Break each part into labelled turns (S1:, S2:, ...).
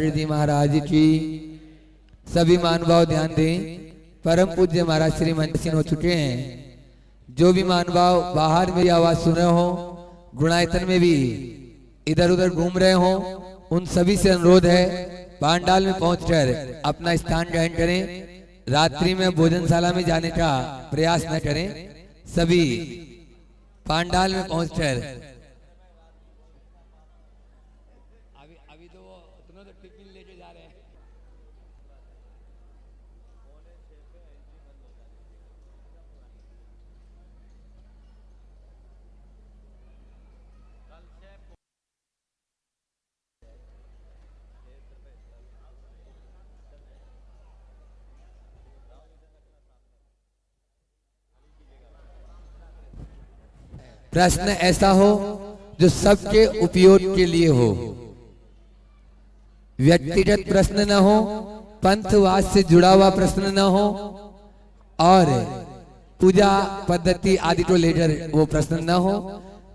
S1: जी महाराज की। सभी महानुभाव ध्यान दें, परम पूज्य महाराज श्री मंचिन हो चुके हैं। जो भी महानुभाव बाहर मेरी आवाज सुन रहे हो, गुणायतन में भी इधर उधर घूम रहे हो, उन सभी से अनुरोध है पांडाल में पहुंचकर अपना स्थान ग्रहण करें। रात्रि में भोजनशाला में जाने का प्रयास न करें। सभी पांडाल में पहुंचकर अभी तो वो उतना तो टिफिन लेके जा रहे हैं। प्रश्न ऐसा हो जो सबके उपयोग के लिए हो, व्यक्तिगत प्रश्न न हो, पंथवाद से जुड़ा हुआ प्रश्न न हो और पूजा पद्धति आदि को लेकर वो प्रश्न न हो।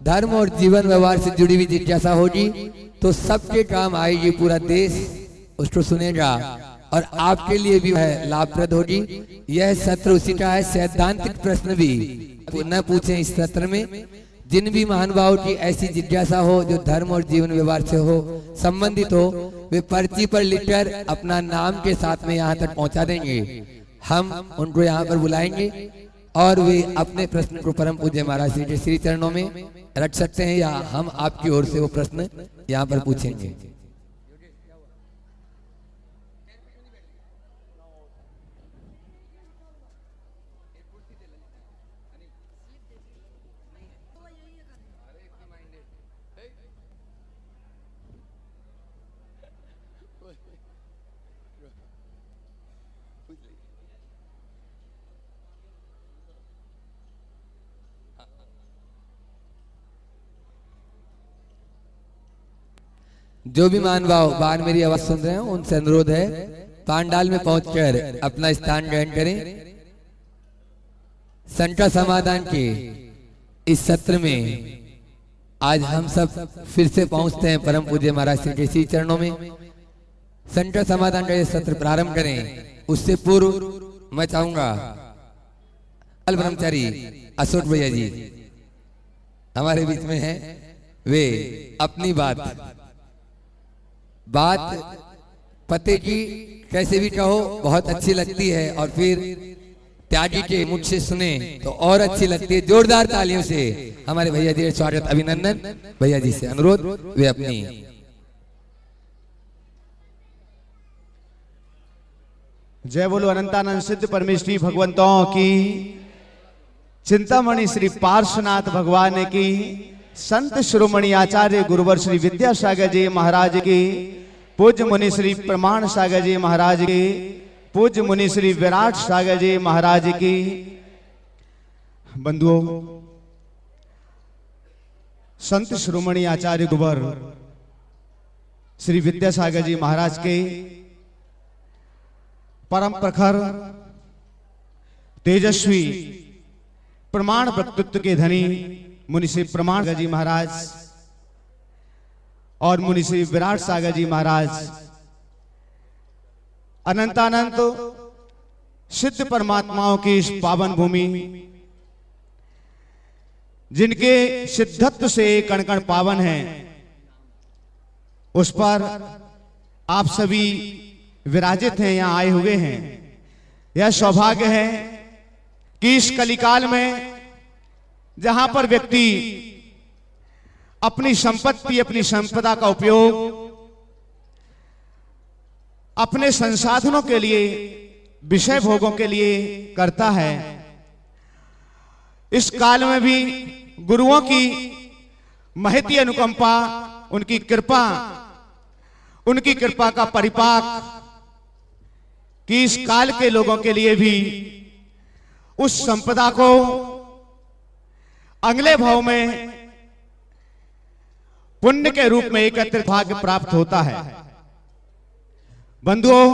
S1: धर्म और जीवन व्यवहार से जुड़ी हुई जिज्ञासा होगी तो सबके काम आएगी, पूरा देश उसको सुनेगा और आपके लिए भी है लाभप्रद होगी। यह सत्र उसी का है। सैद्धांतिक प्रश्न भी न पूछें इस सत्र में। जिन भी महानुभावों की ऐसी जिज्ञासा हो जो धर्म और जीवन व्यवहार से हो संबंधित हो, वे पर्ची पर लिखकर अपना नाम के साथ में यहाँ तक पहुँचा देंगे। हम उनको यहाँ पर बुलाएंगे और वे अपने प्रश्न को परम पूज्य महाराज श्री के श्री चरणों में रख सकते हैं या हम आपकी ओर से वो प्रश्न यहाँ पर पूछेंगे। जो भी महानुभाव बाहर मेरी आवाज सुन रहे हैं उनसे अनुरोध है पांडाल में पहुंचकर अपना स्थान ग्रहण करें। शंका समाधान के इस सत्र में आज हम सब फिर से पहुंचते हैं परम पूज्य महाराज श्री के श्री चरणों में। शंका समाधान का ये सत्र प्रारंभ करें उससे पूर्व मैं चाहूंगा ब्रह्मचारी अशोक भैया जी हमारे बीच में हैं। वे अपनी बात पते की कैसे भी कहो बहुत अच्छी लगती है और फिर त्यागी के मुख से सुने तो और अच्छी लगती है। जोरदार तालियों से हमारे भैया जी स्वागत अभिनंदन। भैया जी से अनुरोध वे अपनी
S2: जय बोलो अनंतानंद सिद्ध परमेश्वरी भगवंतों की, चिंतामणि श्री पार्श्वनाथ भगवान की, संत शिरोमणि आचार्य गुरुवर श्री विद्यासागर जी महाराज की, पूज्य मुनि श्री प्रमाण सागर जी महाराज की, पूज्य मुनि श्री विराट सागर जी महाराज की। बंधुओं, संत शिरोमणि आचार्य गुरुवर श्री विद्यासागर जी महाराज के परम प्रखर तेजस्वी प्रमाण वक्तृत्व के धनी मुनि श्री प्रमाण जी महाराज और मुनि श्री विराट सागर जी महाराज अनंतानंत सिद्ध परमात्माओं की इस पावन भूमि, जिनके सिद्धत्व से कण कण पावन है, उस पर आप सभी विराजित हैं, यहां आए हुए हैं। यह सौभाग्य है कि इस कलिकाल में जहां पर व्यक्ति अपनी संपत्ति अपनी संपदा का उपयोग अपने संसाधनों के लिए विषय भोगों के लिए करता है, इस काल में भी गुरुओं की महती अनुकंपा, उनकी कृपा का परिपाक कि इस काल के लोगों के लिए भी उस संपदा को अगले भाव में पुण्य के रूप में एकत्रित भाग्य प्राप्त होता है। बंधुओं,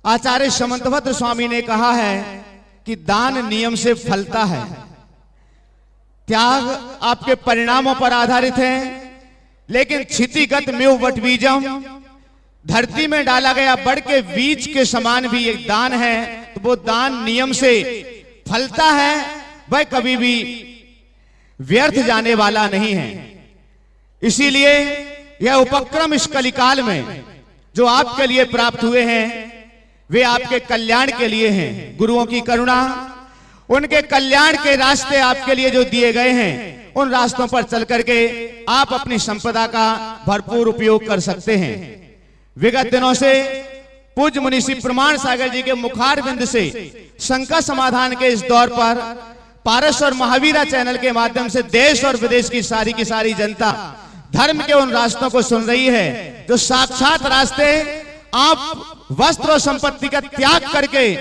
S2: आचार्य समंतभद्र स्वामी ने कहा है कि दान नियम से फलता है, त्याग आपके परिणामों पर आधारित है। लेकिन क्षितिगत मेव वट बीजम, धरती में डाला गया बड़ के बीज के समान भी एक दान है। तो वो दान नियम से फलता है, वह कभी भी व्यर्थ जाने वाला नहीं है। इसीलिए यह उपक्रम इस कलिकाल में जो आपके लिए प्राप्त हुए हैं वे आपके कल्याण के लिए हैं। गुरुओं की करुणा, उनके कल्याण के रास्ते आपके लिए जो दिए गए हैं, उन रास्तों पर चल करके आप अपनी संपदा का भरपूर उपयोग कर सकते हैं। विगत दिनों से पूज्य मुनि श्री प्रमाण सागर जी के मुखार बिंद से शंका समाधान के इस दौर पर पारस और महावीरा चैनल के माध्यम से देश और विदेश की सारी जनता धर्म के उन रास्तों को सुन रही है, जो साक्षात रास्ते आप वस्त्र और संपत्ति का त्याग करके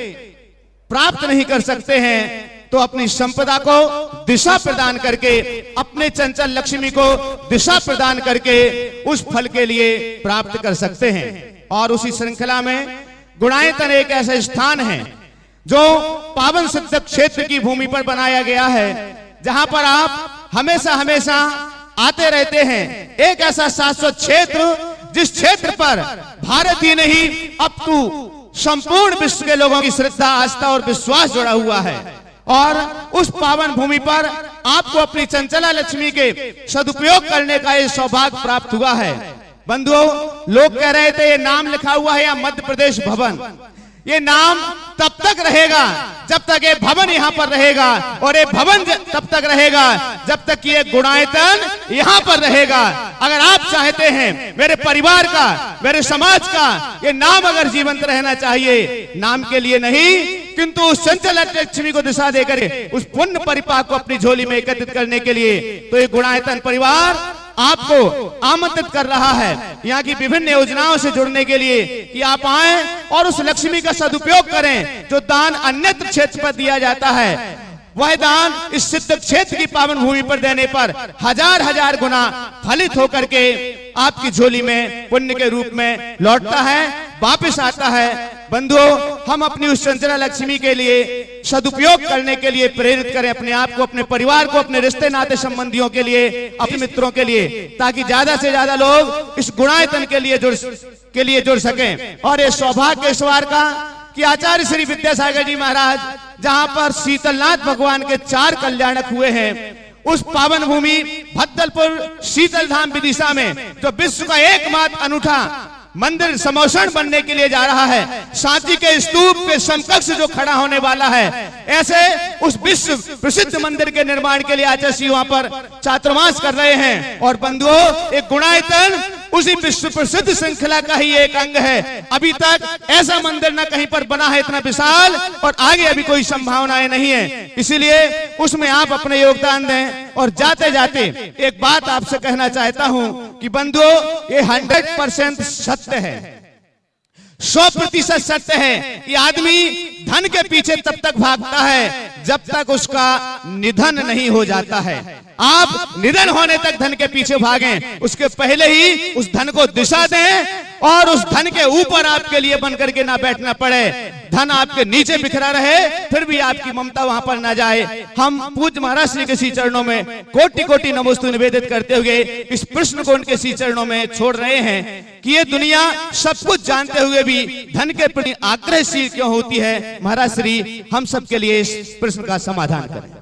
S2: प्राप्त नहीं कर सकते हैं, तो अपनी संपदा को दिशा प्रदान करके, अपने चंचल लक्ष्मी को दिशा प्रदान करके उस फल के लिए प्राप्त कर सकते हैं। और उसी श्रृंखला में गुणायतन एक ऐसा स्थान है जो पावन सिद्ध क्षेत्र की भूमि पर बनाया गया है, जहां पर आप हमेशा हमेशा आते रहते हैं। एक ऐसा शाश्वत क्षेत्र जिस क्षेत्र पर भारत ही नहीं अपितु संपूर्ण विश्व के लोगों की श्रद्धा, आस्था और विश्वास जुड़ा हुआ है। और उस पावन भूमि पर आपको अपनी चंचला लक्ष्मी के सदुपयोग करने का ये सौभाग्य प्राप्त हुआ है। बंधुओं, लोग कह रहे थे ये नाम लिखा हुआ है या मध्य प्रदेश भवन, ये नाम तब तक रहेगा जब तक ये भवन यहाँ पर रहेगा, और ये भवन तब तक रहेगा जब तक ये गुणायतन यहाँ पर रहेगा। अगर आप चाहते हैं मेरे परिवार का, मेरे समाज का ये नाम अगर जीवंत रहना चाहिए, नाम के लिए नहीं किंतु उस चंचल लक्ष्मी को दिशा देकर उस पुण्य परिपाक को अपनी झोली में एकत्रित करने के लिए, तो ये गुणायतन परिवार आपको आमंत्रित कर रहा है यहाँ की विभिन्न योजनाओं से जुड़ने के लिए कि आप आए और उस लक्ष्मी का सदुपयोग करें। जो दान अन्यत्र क्षेत्र पर दिया जाता है, वह दान इस सिद्ध क्षेत्र की पावन भूमि पर देने पर हजार हजार गुना फलित होकर के आपकी झोली में पुण्य के रूप में लौटता है, वापस आता है। बंधुओं, हम अपनी उस चंचला लक्ष्मी के लिए सदुपयोग करने के लिए प्रेरित करें अपने आप को, अपने परिवार को, अपने रिश्ते नाते संबंधियों के लिए, अपने मित्रों के लिए, ताकि ज्यादा से ज्यादा लोग इस गुणायतन के लिए जुड़ सकें। और ये सौभाग्य इस बार का कि आचार्य श्री विद्यासागर जी महाराज जहां पर शीतलनाथ भगवान के 4 कल्याणक हुए हैं, उस पावन भूमि भद्दलपुर शीतल धाम विदिशा में जो विश्व का एकमात्र अनूठा मंदिर समोषण बनने के लिए जा रहा है, सांची के स्तूप के समकक्ष जो खड़ा होने वाला है, ऐसे उस विश्व प्रसिद्ध मंदिर के निर्माण के लिए आचार्य श्री वहां पर चातुर्मास कर रहे हैं। और बंधुओं, एक गुणायतन उसी विश्व प्रसिद्ध श्रृंखला का ही एक अंग है। अभी तक ऐसा मंदिर न कहीं पर बना है इतना विशाल, और आगे अभी कोई संभावनाएं नहीं है। इसीलिए उसमें आप अपने योगदान दें। और जाते जाते एक बात आपसे कहना चाहता हूं कि बंधुओं, ये 100% सत्य है, 100% सत्य है। ये आदमी धन के पीछे तब तक भागता है जब तक उसका निधन नहीं हो जाता है। आप निधन होने तक धन के पीछे भागें, उसके पहले ही उस धन को दिशा दें और उस धन के ऊपर आपके लिए बन करके ना बैठना पड़े। धन आपके नीचे बिखरा रहे, फिर भी आपकी ममता वहां पर ना जाए। हम पूज्य महाराज श्री के श्री चरणों में कोटि कोटि नमोस्तु निवेदित करते हुए इस प्रश्न को उनके श्री चरणों में छोड़ रहे हैं कि ये दुनिया सब कुछ जानते हुए भी धन के प्रति आग्रहशील क्यों होती है। महाराज श्री हम सब के लिए इस प्रश्न का समाधान करें।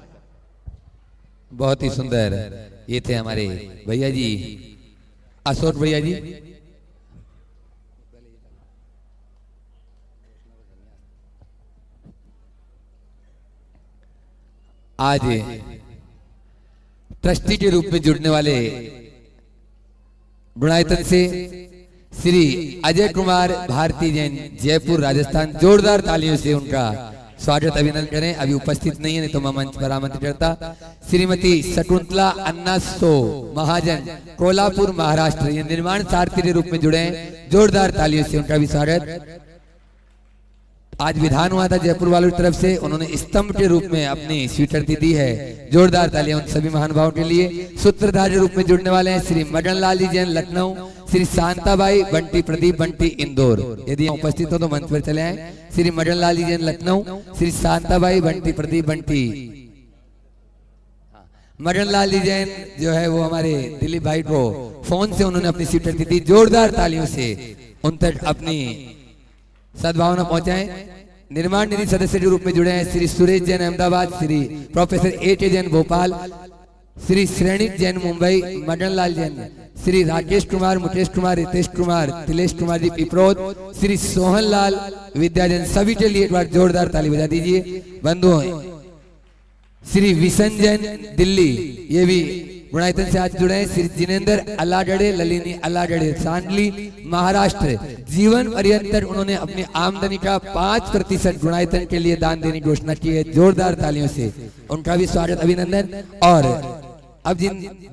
S1: बहुत ही सुंदर। ये थे हमारे भैया जी, अशोक भैया जी। आज ट्रस्टी के रूप में जुड़ने वाले गुणायतन से श्री अजय कुमार भारती जैन, जयपुर राजस्थान, जोरदार तालियों से उनका स्वागत अभिनंदन करें। अभी उपस्थित नहीं है, नहीं तो मैं मंच पर आमंत्रित करता। श्रीमती शकुंतला अन्नासो महाजन, कोल्हापुर महाराष्ट्र, ये निर्माण सारथी के रूप में जुड़े हैं, जोरदार तालियों से उनका भी स्वागत। आज विधान हुआ था जयपुर वालों की तरफ से, उन्होंने स्तंभ के रूप में अपनी स्वीकृति दी है, जोरदार तालियां उन सभी महानुभावों के लिए। सूत्रधार के रूप में जुड़ने वाले हैं श्री मदन लाल जी जैन लखनऊ, श्री शांताबाई बंटी प्रदीप बंटी इंदौर। यदि उपस्थित हो तो मंच पर चले आए। श्री मदन लाल जी जैन लखनऊ, श्री शांताबाई बंटी प्रदीप बंटी मदन लाल जी जैन जो है वो हमारे दिलीप भाई को फोन से उन्होंने अपनी सीट रखी थी, जोरदार तालियों से उन तक अपनी सद्भावना पहुंचाएं। निर्माण निधि सदस्य के रूप में जुड़े हैं श्री सुरेश जैन अहमदाबाद, श्री प्रोफेसर A.T. जैन भोपाल, श्री श्रेणिक जैन मुंबई, मदन लाल जैन, श्री राकेश कुमार, मुकेश कुमार, रितेश कुमार, तिलेश कुमार जी पिपरोद, श्री सोहन लाल विद्या जैन, सभी के लिए एक बार जोरदार ताली बजा दीजिए। बंधुओं, श्री विशन जैन दिल्ली, ये भी गुणायतन से आज जुड़े हैं। श्री जिनेंद्र अल्लाडे, ललिनी अल्लाडे सांडली महाराष्ट्र, जीवन पर्यंत उन्होंने अपनी आमदनी का 5% गुणायतन के लिए दान देने की घोषणा की है। जोरदार तालियों से उनका भी स्वागत, अभिनंदन। और अब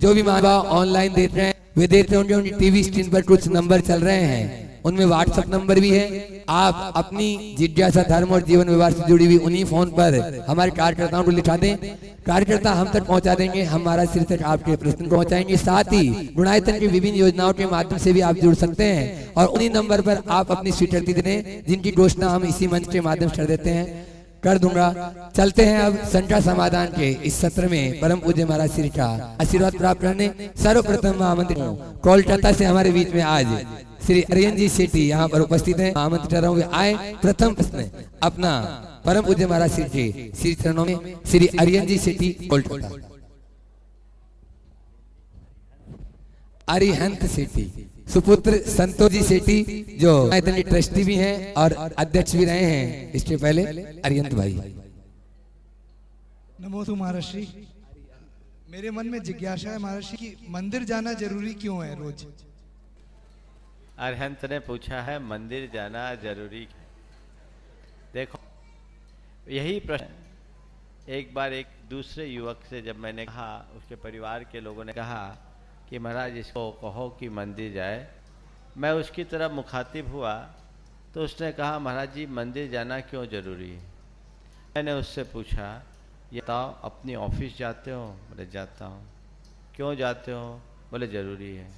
S1: जो भी माँ बाप ऑनलाइन देख रहे हैं वे देख रहे होंगे, उनकी टीवी स्क्रीन पर कुछ नंबर चल रहे हैं, उनमें व्हाट्सएप नंबर भी है। आप अपनी जिज्ञासा धर्म और जीवन व्यवहार से जुड़ी हुई उन्हीं फोन पर हमारे कार्यकर्ताओं को लिखा दें, कार्यकर्ता हम तक पहुंचा देंगे, हम महाराज सिर तक आपके प्रश्न पहुंचाएंगे। साथ ही गुणायतन की विभिन्न योजनाओं के माध्यम से भी आप जुड़ सकते हैं और उन्हीं नंबर पर आप अपनी स्वीकृति दें, जिनकी घोषणा हम इसी मंच के माध्यम से कर देते हैं, कर दूंगा। चलते हैं अब संख्या समाधान के इस सत्र में परम पूज्य महाराज श्री का आशीर्वाद प्राप्त करने। सर्वप्रथम आमंत्रित हूं कोलकाता से हमारे बीच में आज श्री अरियन जी सेठी यहाँ पर उपस्थित हैं, आमंत्रित कर रहा हूँ आए। प्रथम प्रश्न अपना परम पूज्य महाराज श्री के श्री चरणों में, श्री अरियन जी सेठी कोलकाता। अरिहंत सेठी सुपुत्र संतोष जी सेठी जो ट्रस्टी भी हैं और अध्यक्ष भी रहे हैं इसके पहले, अरिहंत भाई।
S3: नमो तु महर्षि। मेरे मन में जिज्ञासा है महर्षि कि मंदिर जाना जरूरी क्यों है रोज?
S4: अरिहंत ने पूछा है मंदिर जाना जरूरी। देखो यही प्रश्न एक बार एक दूसरे युवक से जब मैंने कहा, उसके परिवार के लोगों ने कहा कि महाराज इसको कहो कि मंदिर जाए, मैं उसकी तरफ मुखातिब हुआ तो उसने कहा महाराज जी मंदिर जाना क्यों जरूरी है। मैंने उससे पूछा ये बताओ अपनी ऑफिस जाते हो? बोले जाता हूँ। क्यों जाते हो? बोले ज़रूरी है।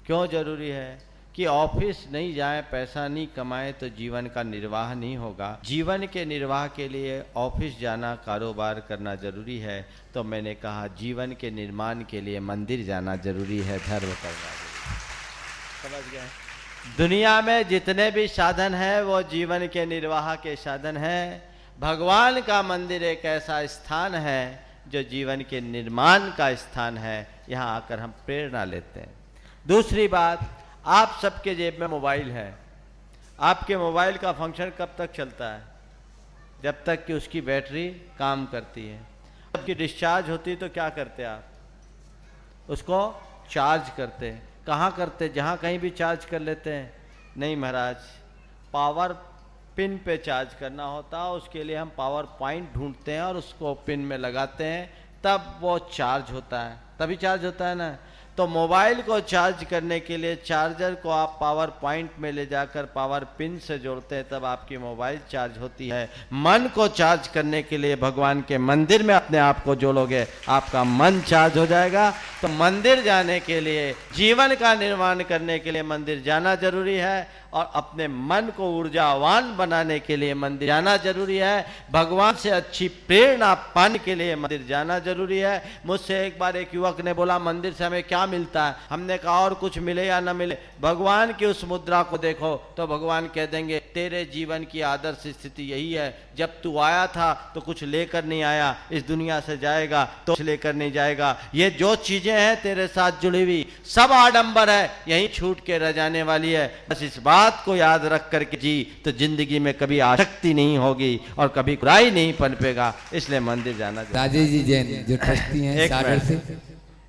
S4: क्यों ज़रूरी है? कि ऑफिस नहीं जाए, पैसा नहीं कमाए तो जीवन का निर्वाह नहीं होगा। जीवन के निर्वाह के लिए ऑफिस जाना, कारोबार करना जरूरी है। तो मैंने कहा जीवन के निर्माण के लिए मंदिर जाना जरूरी है, धर्म करना। समझ गए? दुनिया में जितने भी साधन हैं वो जीवन के निर्वाह के साधन हैं। भगवान का मंदिर एक ऐसा स्थान है जो जीवन के निर्माण का स्थान है। यहाँ आकर हम प्रेरणा लेते हैं। दूसरी बात, आप सबके जेब में मोबाइल है। आपके मोबाइल का फंक्शन कब तक चलता है? जब तक कि उसकी बैटरी काम करती है। जब कि डिस्चार्ज होती है तो क्या करते हैं आप? उसको चार्ज करते हैं। कहाँ करते? जहाँ कहीं भी चार्ज कर लेते हैं? नहीं महाराज, पावर पिन पे चार्ज करना होता है। उसके लिए हम पावर पॉइंट ढूंढते हैं और उसको पिन में लगाते हैं, तब वो चार्ज होता है, तभी चार्ज होता है ना। तो मोबाइल को चार्ज करने के लिए चार्जर को आप पावर पॉइंट में ले जाकर पावर पिन से जोड़ते हैं, तब आपकी मोबाइल चार्ज होती है। मन को चार्ज करने के लिए भगवान के मंदिर में अपने आप को जोड़ोगे, आपका मन चार्ज हो जाएगा। तो मंदिर जाने के लिए, जीवन का निर्माण करने के लिए मंदिर जाना जरूरी है और अपने मन को ऊर्जावान बनाने के लिए मंदिर जाना जरूरी है। भगवान से अच्छी प्रेरणा पाने के लिए मंदिर जाना जरूरी है। मुझसे एक बार एक युवक ने बोला मंदिर से हमें क्या मिलता है? हमने कहा और कुछ मिले या न मिले, भगवान की उस मुद्रा को देखो तो भगवान कह देंगे तेरे जीवन की आदर्श स्थिति यही है। जब तू आया था तो कुछ लेकर नहीं आया, इस दुनिया से जाएगा तो कुछ लेकर नहीं जाएगा। ये जो चीजें हैं तेरे साथ जुड़ी हुई सब आडंबर है, यही छूट के रह जाने वाली है। बस इस बात को याद रख करके जी तो जिंदगी में कभी आसक्ति नहीं होगी और कभी बुराई नहीं पनपेगा। इसलिए मंदिर जाना।
S1: राजेश जी जैन जो ट्रस्टी हैं सागर से,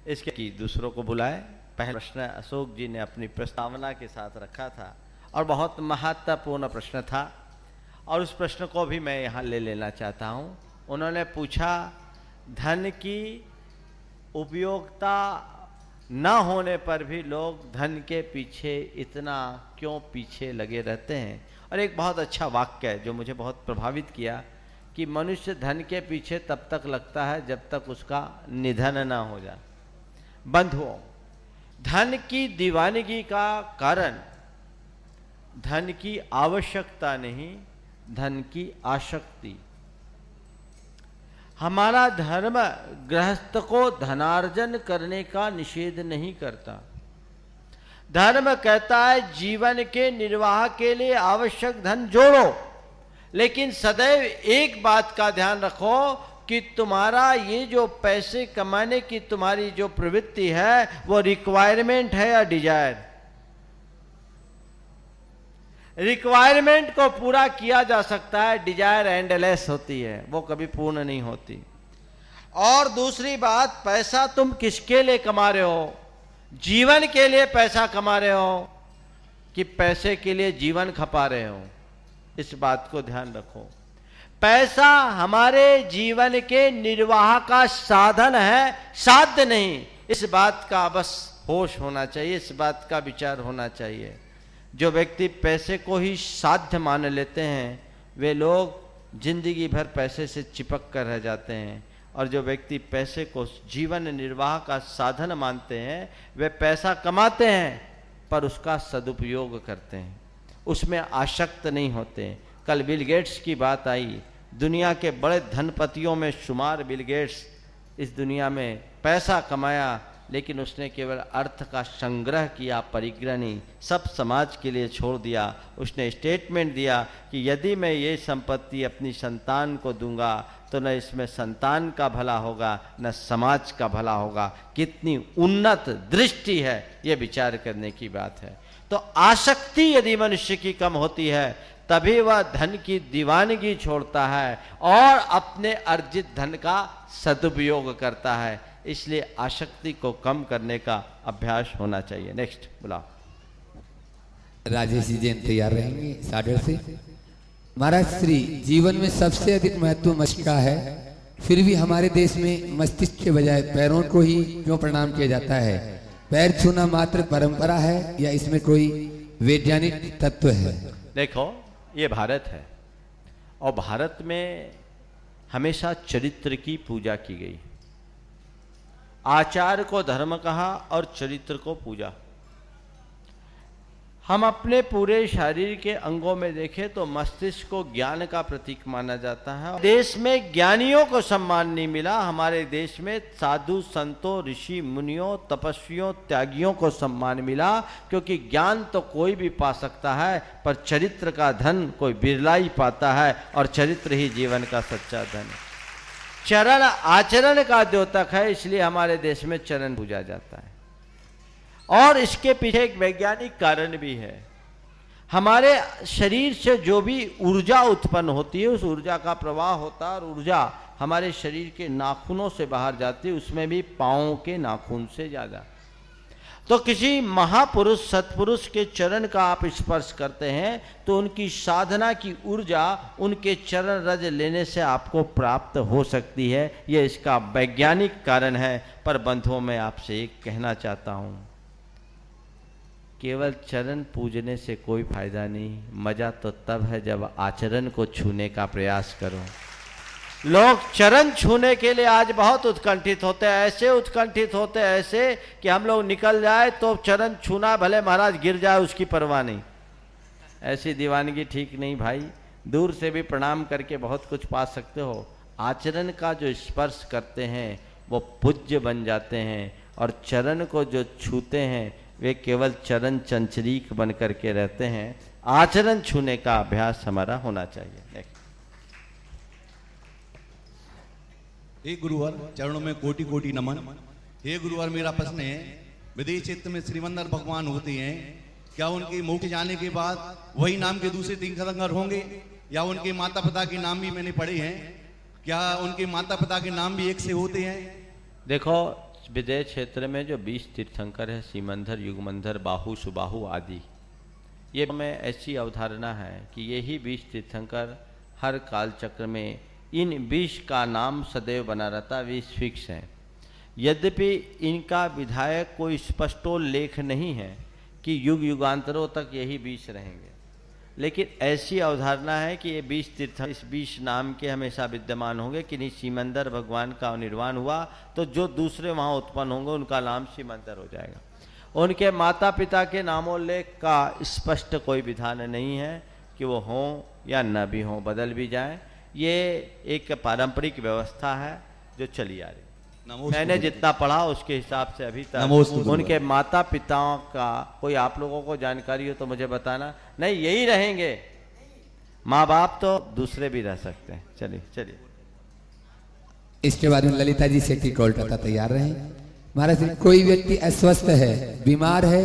S4: इसके की दूसरों को बुलाए। पहला प्रश्न अशोक जी ने अपनी प्रस्तावना के साथ रखा था और बहुत महत्वपूर्ण प्रश्न था और उस प्रश्न को भी मैं यहाँ ले लेना चाहता हूँ। उन्होंने पूछा धन की उपयोगिता न होने पर भी लोग धन के पीछे इतना क्यों पीछे लगे रहते हैं। और एक बहुत अच्छा वाक्य है जो मुझे बहुत प्रभावित किया कि मनुष्य धन के पीछे तब तक लगता है जब तक उसका निधन ना हो जाए। बंधुओं, धन की दीवानगी का कारण धन की आवश्यकता नहीं, धन की आसक्ति। हमारा धर्म गृहस्थ को धनार्जन करने का निषेध नहीं करता। धर्म कहता है जीवन के निर्वाह के लिए आवश्यक धन जोड़ो, लेकिन सदैव एक बात का ध्यान रखो कि तुम्हारा ये जो पैसे कमाने की तुम्हारी जो प्रवृत्ति है वो रिक्वायरमेंट है या डिजायर। रिक्वायरमेंट को पूरा किया जा सकता है, डिजायर एंडलेस होती है, वो कभी पूर्ण नहीं होती। और दूसरी बात, पैसा तुम किसके लिए कमा रहे हो? जीवन के लिए पैसा कमा रहे हो कि पैसे के लिए जीवन खपा रहे हो? इस बात को ध्यान रखो। पैसा हमारे जीवन के निर्वाह का साधन है, साध्य नहीं। इस बात का बस होश होना चाहिए, इस बात का विचार होना चाहिए। जो व्यक्ति पैसे को ही साध्य मान लेते हैं वे लोग जिंदगी भर पैसे से चिपक कर रह जाते हैं, और जो व्यक्ति पैसे को जीवन निर्वाह का साधन मानते हैं वे पैसा कमाते हैं पर उसका सदुपयोग करते हैं, उसमें आसक्त नहीं होते। कल बिल गेट्स की बात आई, दुनिया के बड़े धनपतियों में शुमार बिल गेट्स। इस दुनिया में पैसा कमाया लेकिन उसने केवल अर्थ का संग्रह किया, परिग्रह नहीं, सब समाज के लिए छोड़ दिया। उसने स्टेटमेंट दिया कि यदि मैं ये संपत्ति अपनी संतान को दूंगा तो न इसमें संतान का भला होगा न समाज का भला होगा। कितनी उन्नत दृष्टि है, ये विचार करने की बात है। तो आसक्ति यदि मनुष्य की कम होती है तभी वह धन की दीवानगी छोड़ता है और अपने अर्जित धन का सदुपयोग करता है। इसलिए आसक्ति को कम करने का अभ्यास होना चाहिए। नेक्स्ट बुलाओ।
S1: राजेश जी जैन तैयार रहेंगे 8:30 से। महाराज श्री, जीवन में सबसे अधिक महत्व मस्तिष्क का है, फिर भी हमारे देश में मस्तिष्क के बजाय पैरों को ही क्यों प्रणाम किया जाता है? पैर छूना मात्र परंपरा है या इसमें कोई वैज्ञानिक तत्व है?
S4: देखो, ये भारत है और भारत में हमेशा चरित्र की पूजा की गई। आचार को धर्म कहा और चरित्र को पूजा। हम अपने पूरे शरीर के अंगों में देखें तो मस्तिष्क को ज्ञान का प्रतीक माना जाता है। देश में ज्ञानियों को सम्मान नहीं मिला, हमारे देश में साधु संतों, ऋषि मुनियों, तपस्वियों, त्यागियों को सम्मान मिला, क्योंकि ज्ञान तो कोई भी पा सकता है पर चरित्र का धन कोई बिरला ही पाता है, और चरित्र ही जीवन का सच्चा धन है। चरण आचरण का द्योतक है, इसलिए हमारे देश में चरण पूजा जाता है। और इसके पीछे एक वैज्ञानिक कारण भी है। हमारे शरीर से जो भी ऊर्जा उत्पन्न होती है उस ऊर्जा का प्रवाह होता है, और ऊर्जा हमारे शरीर के नाखूनों से बाहर जाती है, उसमें भी पाँव के नाखून से ज़्यादा। तो किसी महापुरुष सत्पुरुष के चरण का आप स्पर्श करते हैं तो उनकी साधना की ऊर्जा उनके चरण रज लेने से आपको प्राप्त हो सकती है। यह इसका वैज्ञानिक कारण है। पर बंधुओं, मैं आपसे एक कहना चाहता हूँ, केवल चरण पूजने से कोई फायदा नहीं। मजा तो तब है जब आचरण को छूने का प्रयास करो। लोग चरण छूने के लिए आज बहुत उत्कंठित होते हैं, ऐसे उत्कंठित होते हैं ऐसे कि हम लोग निकल जाए तो चरण छूना, भले महाराज गिर जाए उसकी परवाह नहीं। ऐसी दीवानगी ठीक नहीं भाई। दूर से भी प्रणाम करके बहुत कुछ पा सकते हो। आचरण का जो स्पर्श करते हैं वो पूज्य बन जाते हैं, और चरण को जो छूते हैं वे केवल चरण चंचरीक बन करके रहते हैं। आचरण छूने का अभ्यास हमारा होना चाहिए।
S5: हे गुरुवर, चरणों में कोटि कोटि नमन। हे गुरुवर, मेरा प्रश्न है, विदेश क्षेत्र में श्रीमंदर भगवान होते हैं, क्या उनके मुख जाने के बाद वही नाम के दूसरे तीर्थंकर होंगे, या उनके माता पिता के नाम भी मैंने पढ़े हैं, क्या उनके माता पिता के नाम भी एक से होते हैं?
S4: देखो, विदेश क्षेत्र में जो 20 तीर्थंकर है, सीमंधर, युगमंधर, बाहु, सुबाहु आदि, ये में ऐसी अवधारणा है कि यही 20 तीर्थंकर हर काल चक्र में इन 20 का नाम सदैव बना रहता, 20 फिक्स हैं। यद्यपि इनका विधायक कोई स्पष्टोल्लेख नहीं है कि युग युगांतरों तक यही 20 रहेंगे, लेकिन ऐसी अवधारणा है कि ये 20 तीर्थंकर इस 20 नाम के हमेशा विद्यमान होंगे। कि नहीं, सीमंदर भगवान का निर्वाण हुआ तो जो दूसरे वहाँ उत्पन्न होंगे उनका नाम सीमंदर हो जाएगा। उनके माता पिता के नामोल्लेख का स्पष्ट कोई विधान नहीं है कि वो हों या न भी हों, बदल भी जाएं। ये एक पारंपरिक व्यवस्था है जो चली आ रही।
S5: नमोस्तु
S4: मैंने
S5: गुरुदेव।
S4: जितना पढ़ा उसके हिसाब से अभी
S5: नमोस्तु
S4: तक
S5: गुरुदेव।
S4: उनके माता पिताओं का कोई आप लोगों को जानकारी हो तो मुझे बताना। नहीं, यही रहेंगे, माँ बाप तो दूसरे भी रह सकते हैं। चलिए चलिए।
S1: इसके बाद में ललिता जी सेठी कोलकाता तैयार रहे। महाराज जी, कोई व्यक्ति अस्वस्थ है, बीमार है,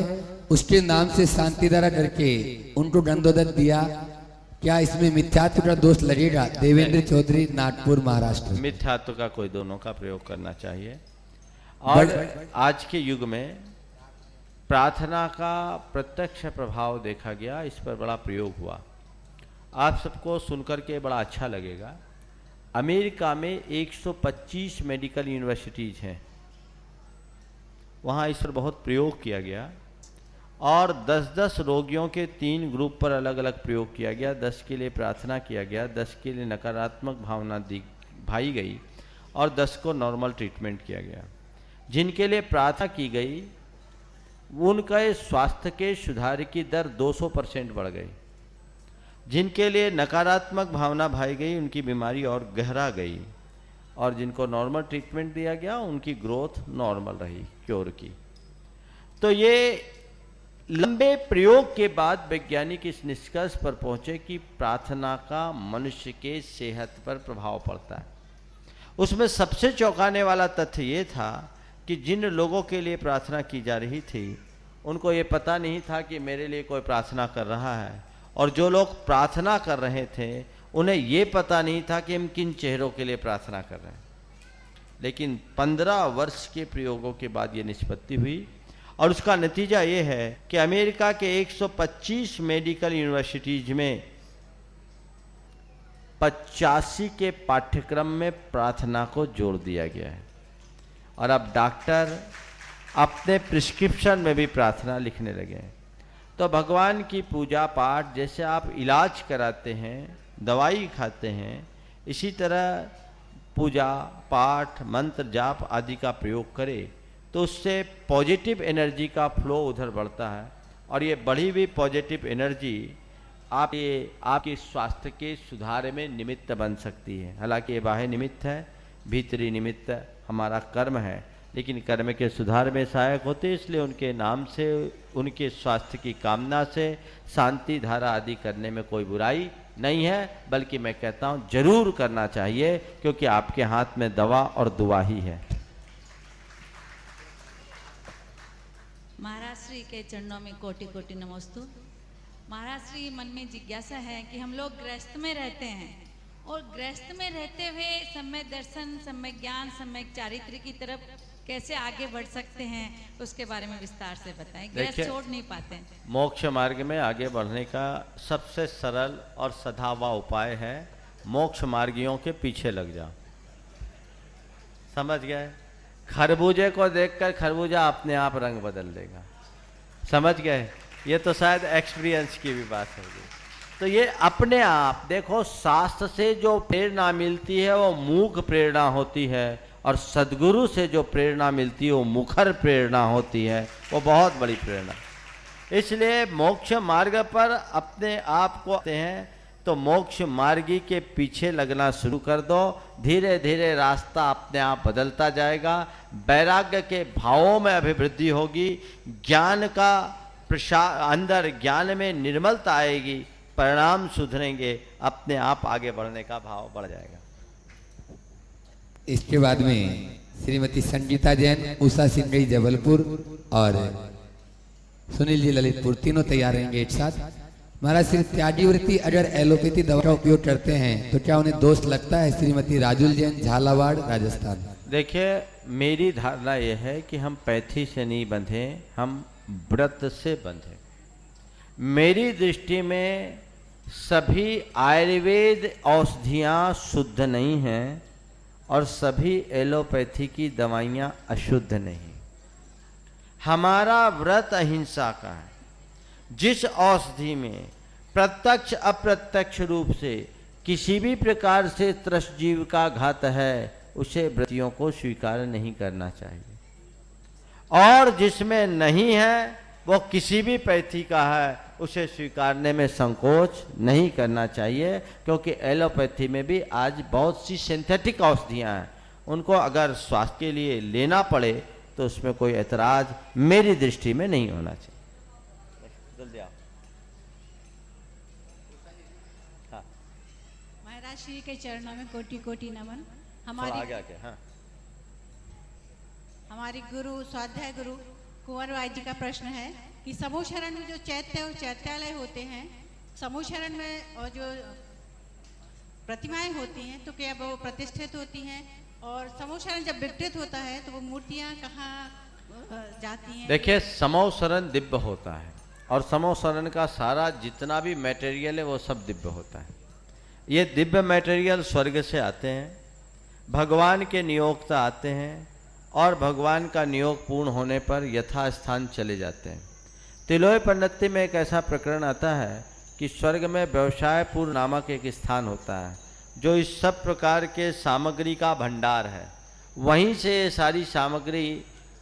S1: उसके नाम से शांति द्वारा करके उनको दंडोदत दिया, क्या इसमें मिथ्यात्व का दोष लगेगा? देवेंद्र चौधरी, नागपुर, महाराष्ट्र।
S4: मिथ्यात्व का कोई दोनों का प्रयोग करना चाहिए। और आज के युग में प्रार्थना का प्रत्यक्ष प्रभाव देखा गया, इस पर बड़ा प्रयोग हुआ। आप सबको सुनकर के बड़ा अच्छा लगेगा। अमेरिका में 125 मेडिकल यूनिवर्सिटीज हैं, वहाँ इस पर बहुत प्रयोग किया गया और 10-10 रोगियों के 3 ग्रुप पर अलग अलग प्रयोग किया गया। 10 के लिए प्रार्थना किया गया, 10 के लिए नकारात्मक भावना भाई गई और 10 को नॉर्मल ट्रीटमेंट किया गया। जिनके लिए प्रार्थना की गई उनका स्वास्थ्य के सुधार की दर 200% बढ़ गई। जिनके लिए नकारात्मक भावना भाई गई उनकी बीमारी और गहरा गई, और जिनको नॉर्मल ट्रीटमेंट दिया गया उनकी ग्रोथ नॉर्मल रही, क्योर की। तो ये लंबे प्रयोग के बाद वैज्ञानिक इस निष्कर्ष पर पहुंचे कि प्रार्थना का मनुष्य के सेहत पर प्रभाव पड़ता है। उसमें सबसे चौंकाने वाला तथ्य ये था कि जिन लोगों के लिए प्रार्थना की जा रही थी उनको ये पता नहीं था कि मेरे लिए कोई प्रार्थना कर रहा है, और जो लोग प्रार्थना कर रहे थे उन्हें ये पता नहीं था कि हम किन चेहरों के लिए प्रार्थना कर रहे हैं। लेकिन 15 वर्ष के प्रयोगों के बाद ये निष्पत्ति हुई और उसका नतीजा ये है कि अमेरिका के 125 मेडिकल यूनिवर्सिटीज में 85 के पाठ्यक्रम में प्रार्थना को जोड़ दिया गया है, और अब डॉक्टर अपने प्रिस्क्रिप्शन में भी प्रार्थना लिखने लगे हैं। तो भगवान की पूजा पाठ, जैसे आप इलाज कराते हैं, दवाई खाते हैं, इसी तरह पूजा पाठ मंत्र जाप आदि का प्रयोग करें तो उससे पॉजिटिव एनर्जी का फ्लो उधर बढ़ता है, और ये बढ़ी हुई पॉजिटिव एनर्जी आपके स्वास्थ्य के सुधार में निमित्त बन सकती है। हालांकि ये बाह्य निमित्त है, भीतरी निमित्त हमारा कर्म है, लेकिन कर्म के सुधार में सहायक होते, इसलिए उनके नाम से, उनके स्वास्थ्य की कामना से शांति धारा आदि करने में कोई बुराई नहीं है, बल्कि मैं कहता हूँ जरूर करना चाहिए, क्योंकि आपके हाथ में दवा और दुआ ही है।
S6: महाराज श्री के चरणों में कोटि कोटि नमोस्तु। महाराज श्री, मन में जिज्ञासा है कि हम लोग गृहस्थ में रहते हैं और गृहस्थ में रहते हुए सम्यक दर्शन, सम्यक ज्ञान, सम्यक चारित्र की तरफ कैसे आगे बढ़ सकते हैं, उसके बारे में विस्तार से बताएं। गृहस्थ छोड़ नहीं पाते हैं।
S4: मोक्ष मार्ग में आगे बढ़ने का सबसे सरल और सधा हुआ उपाय है मोक्ष मार्गियों के पीछे लग जाओ। समझ गए? खरबूजे को देखकर खरबूजा अपने आप रंग बदल देगा। समझ गए? ये तो शायद एक्सपीरियंस की भी बात होगी। तो ये अपने आप देखो, शास्त्र से जो प्रेरणा मिलती है वो मूक प्रेरणा होती है, और सद्गुरु से जो प्रेरणा मिलती है वो मुखर प्रेरणा होती है, वो बहुत बड़ी प्रेरणा। इसलिए मोक्ष मार्ग पर अपने आप को आते हैं तो मोक्ष मार्गी के पीछे लगना शुरू कर दो। धीरे धीरे रास्ता अपने आप बदलता जाएगा, वैराग्य के भावों में अभिवृद्धि होगी, ज्ञान का अंदर ज्ञान में निर्मलता आएगी, परिणाम सुधरेंगे, अपने आप आगे बढ़ने का भाव बढ़ जाएगा।
S1: इसके बाद में श्रीमती संगीता जैन, उषा सिंगई जबलपुर और सुनील जी ललितपुर, तीनों तैयार रहेंगे एक साथ। महाराज, श्री त्यागी वृत्ति अगर एलोपैथी दवा का उपयोग करते हैं तो क्या उन्हें दोष लगता है? श्रीमती राजुल जैन, झालावाड़, राजस्थान।
S4: देखिए, मेरी धारणा यह है कि हम पैथी से नहीं बंधे, हम व्रत से बंधे। मेरी दृष्टि में सभी आयुर्वेद औषधियाँ शुद्ध नहीं हैं और सभी एलोपैथी की दवाइयाँ अशुद्ध नहीं। हमारा व्रत अहिंसा का है। जिस औषधि में प्रत्यक्ष अप्रत्यक्ष रूप से किसी भी प्रकार से त्रस्त जीव का घात है, उसे व्रतियों को स्वीकार नहीं करना चाहिए, और जिसमें नहीं है वो किसी भी पैथी का है, उसे स्वीकारने में संकोच नहीं करना चाहिए, क्योंकि एलोपैथी में भी आज बहुत सी सिंथेटिक औषधियाँ हैं, उनको अगर स्वास्थ्य के लिए लेना पड़े तो उसमें कोई ऐतराज मेरी दृष्टि में नहीं होना चाहिए। जल्दी आओ। हाँ,
S6: महाराज श्री के चरणों में कोटि कोटि नमन।
S4: आगे आगे। हाँ,
S6: हमारी गुरु स्वाध्याय गुरु कुंवर भाई जी का प्रश्न है कि समूह शरण में जो चैत्य और चैत्यालय होते हैं, समूह शरण में और जो प्रतिमाएं होती हैं तो क्या वो प्रतिष्ठित होती हैं, और समूह शरण जब विकृत होता है तो वो मूर्तियां कहाँ जाती हैं?
S4: देखिए, समूह शरण दिव्य होता है और समूह शरण का सारा जितना भी मटेरियल है वो सब दिव्य होता है। ये दिव्य मटेरियल स्वर्ग से आते हैं, भगवान के नियोक्ता आते हैं और भगवान का नियोग पूर्ण होने पर यथास्थान चले जाते हैं। तिलोय पंडिती में एक ऐसा प्रकरण आता है कि स्वर्ग में व्यवसायपुर नामक एक स्थान होता है जो इस सब प्रकार के सामग्री का भंडार है। वहीं से ये सारी सामग्री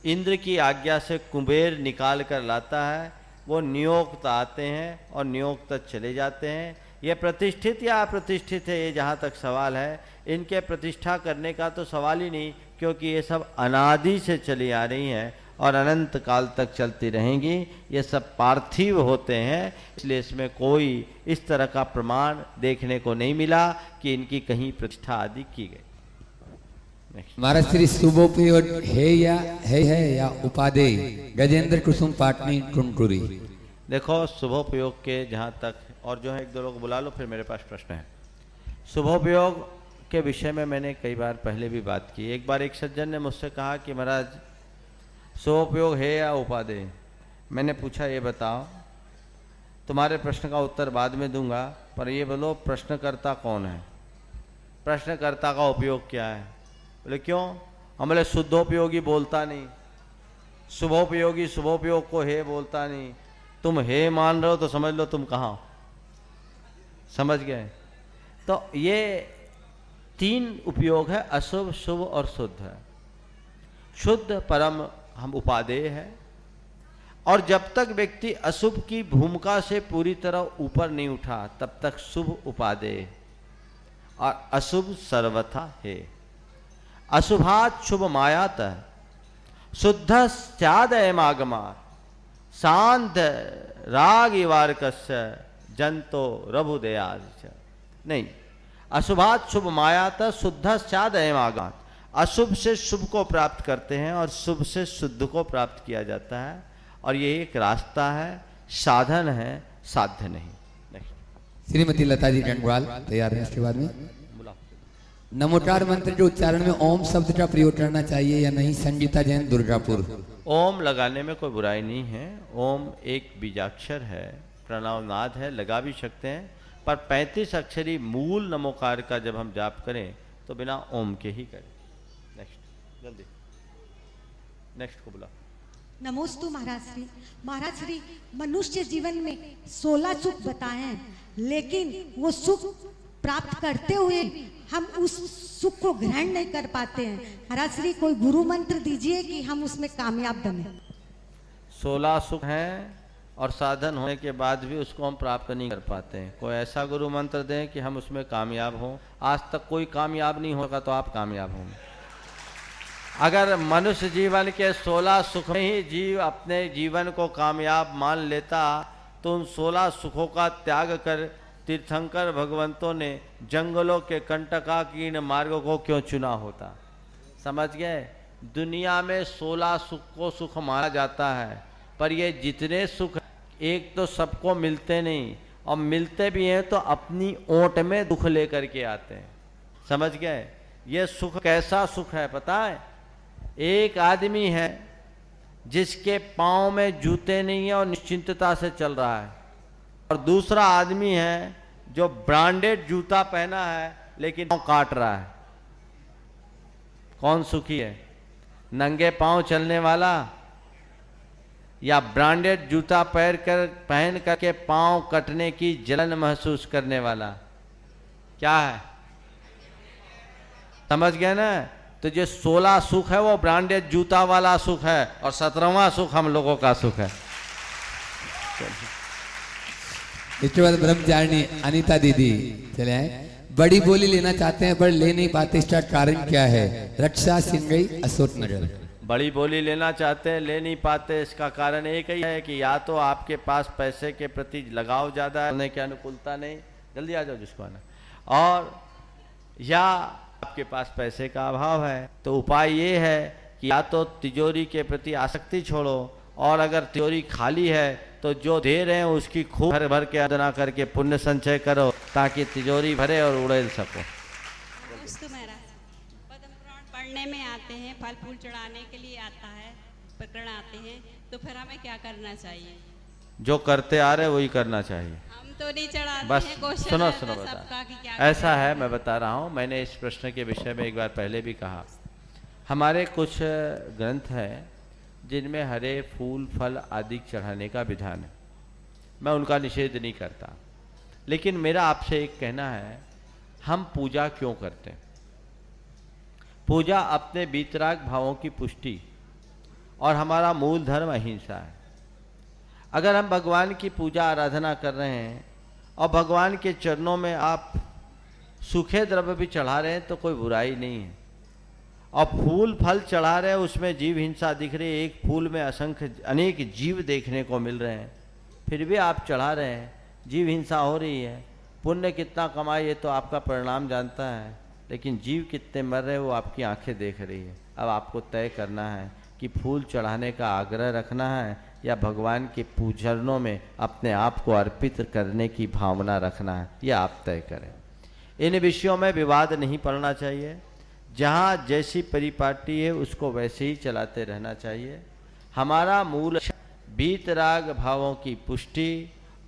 S4: इंद्र की आज्ञा से कुबेर निकाल कर लाता है। वो नियोक्त आते हैं और नियोक्त चले जाते हैं। ये प्रतिष्ठित या अप्रतिष्ठित है, ये जहाँ तक सवाल है, इनके प्रतिष्ठा करने का तो सवाल ही नहीं, क्योंकि ये सब अनादि से चली आ रही हैं और अनंत काल तक चलती रहेंगी। ये सब पार्थिव होते हैं, इसलिए इसमें कोई इस तरह का प्रमाण देखने को नहीं मिला कि इनकी कहीं प्रतिष्ठा आदि की गई।
S1: महाराज श्री शुभोपयोग है या उपादेय? गजेंद्र कुसुम पाटनी टुनटुरी।
S4: देखो, शुभोपयोग के जहाँ तक, और जो है एक दो लोग बुला लो, फिर मेरे पास प्रश्न है। शुभोपयोग के विषय में मैंने कई बार पहले भी बात की। एक बार एक सज्जन ने मुझसे कहा कि महाराज शुभोपयोग है या उपादेय? मैंने पूछा, ये बताओ, तुम्हारे प्रश्न का उत्तर बाद में दूंगा, पर ये बोलो प्रश्नकर्ता कौन है, प्रश्नकर्ता का उपयोग क्या है? बोले क्यों? हम बोले शुद्धोपयोगी बोलता नहीं, शुभोपयोगी शुभोपयोग को हे बोलता नहीं। तुम हे मान रहे हो तो समझ लो तुम कहाँ, समझ गए? तो ये तीन उपयोग है, अशुभ, शुभ और शुद्ध है। शुद्ध परम हम उपादेय है, और जब तक व्यक्ति अशुभ की भूमिका से पूरी तरह ऊपर नहीं उठा तब तक शुभ उपादेय, और अशुभ सर्वथा है। अशुभात शुभ मायात शुद्ध स्यादयमागमा शांत राग इवारकस्य जंतो रभुदयाच। नहीं, अशुभात शुभ मायात शुद्ध स्यादयमागमा, अशुभ से शुभ को प्राप्त करते हैं और शुभ से शुद्ध को प्राप्त किया जाता है, और ये एक रास्ता है, साधन है, साध्य नहीं।
S1: श्रीमती लता जी डंडवाल तैयार है। इसके बाद में नमोकार मंत्र के उच्चारण में ओम शब्द का प्रयोग करना चाहिए या नहीं? संगीता जैन दुर्गापुर।
S4: ओम लगाने में कोई बुराई नहीं है। ओम एक बीजाक्षर है, प्रणवनाद है, लगा भी सकते हैं, पर 35 अक्षरी मूल नमोकार का जब हम जाप करें तो बिना ओम के ही करें। नेक्स्ट, जल्दी नेक्स्ट को बुला।
S7: नमोस्तु महाराज श्री मनुष्य जीवन में 16 सुख बताए हैं, लेकिन वो सुख प्राप्त करते हुए हम उस सुख को ग्रहण नहीं कर पाते हैं। महाराज श्री कोई गुरु मंत्र दीजिए कि हम उसमें कामयाब बने।
S4: 16 सुख हैं और साधन होने के बाद भी उसको हम प्राप्त नहीं कर पाते हैं। कोई ऐसा गुरु मंत्र दें कि हम उसमें कामयाब हों। आज तक कोई कामयाब नहीं होगा तो आप कामयाब होंगे। अगर मनुष्य जीवन के 16 सुख में ही जीव अपने जीवन को कामयाब मान लेता तो उन 16 सुखों का त्याग कर तीर्थंकर भगवंतों ने जंगलों के कंटकाकीर्ण मार्गों को क्यों चुना होता? समझ गए? दुनिया में 16 सुख को सुख माना जाता है, पर ये जितने सुख एक तो सबको मिलते नहीं, और मिलते भी हैं तो अपनी ओट में दुख लेकर के आते हैं। समझ गए? ये सुख कैसा सुख है पता है? एक आदमी है जिसके पाँव में जूते नहीं है और निश्चिंतता से चल रहा है, और दूसरा आदमी है जो ब्रांडेड जूता पहना है लेकिन पाँव काट रहा है। कौन सुखी है? नंगे पाँव चलने वाला या ब्रांडेड जूता पहन करके पाँव कटने की जलन महसूस करने वाला? क्या है? समझ गए ना? तो जो 16 सुख है वो ब्रांडेड जूता वाला सुख है, और 17वां सुख हम लोगों का सुख है।
S1: इसके बाद ब्रह्मचारिणी अनीता दीदी चले आए। बड़ी बोली लेना चाहते हैं पर ले नहीं पाते, इसका कारण क्या है? रक्षा सिंगई अशोक नगर।
S4: बड़ी बोली लेना चाहते हैं, ले नहीं पाते, इसका कारण एक ही है कि या तो आपके पास पैसे के प्रति लगाव ज़्यादा है, करने की अनुकूलता नहीं, जल्दी आ जाओ जिसको आना, और या आपके पास पैसे का अभाव है। तो उपाय ये है कि या तो तिजोरी के प्रति आसक्ति छोड़ो, और अगर तिजोरी खाली है तो जो दे रहे हैं उसकी खूब भर भर के अर्चना करके पुण्य संचय करो, ताकि तिजोरी भरे और उड़ेल सको।
S8: पद्म पुराण पढ़ने में आते हैं, फल फूल चढ़ाने के लिए आता है, प्रकरण आते हैं, तो फिर हमें क्या करना चाहिए?
S4: जो करते आ रहे वही करना चाहिए।
S8: हम तो नहीं चढ़ाते
S4: बस
S8: हैं, क्वेश्चन
S4: सुनो
S8: है
S4: सुनो
S8: बस
S4: बता,
S8: सबका कि क्या
S4: ऐसा
S8: करना
S4: है, मैं बता रहा हूँ, मैंने इस प्रश्न के विषय में एक बार पहले भी कहा। हमारे कुछ ग्रंथ हैं जिनमें हरे फूल फल आदि चढ़ाने का विधान है, मैं उनका निषेध नहीं करता, लेकिन मेरा आपसे एक कहना है, हम पूजा क्यों करते हैं? पूजा अपने वीतराग भावों की पुष्टि, और हमारा मूल धर्म अहिंसा है। अगर हम भगवान की पूजा आराधना कर रहे हैं और भगवान के चरणों में आप सूखे द्रव्य भी चढ़ा रहे हैं तो कोई बुराई नहीं है, और फूल फल चढ़ा रहे हैं उसमें जीव हिंसा दिख रही है, एक फूल में असंख्य अनेक जीव देखने को मिल रहे हैं, फिर भी आप चढ़ा रहे हैं, जीव हिंसा हो रही है। पुण्य कितना कमाए ये तो आपका परिणाम जानता है, लेकिन जीव कितने मर रहे हैं वो आपकी आंखें देख रही है। अब आपको तय करना है कि फूल चढ़ाने का आग्रह रखना है या भगवान के पूजनों में अपने आप को अर्पित करने की भावना रखना है, यह आप तय करें। इन विषयों में विवाद नहीं पड़ना चाहिए, जहाँ जैसी परिपाटी है उसको वैसे ही चलाते रहना चाहिए। हमारा मूल वीतराग भावों की पुष्टि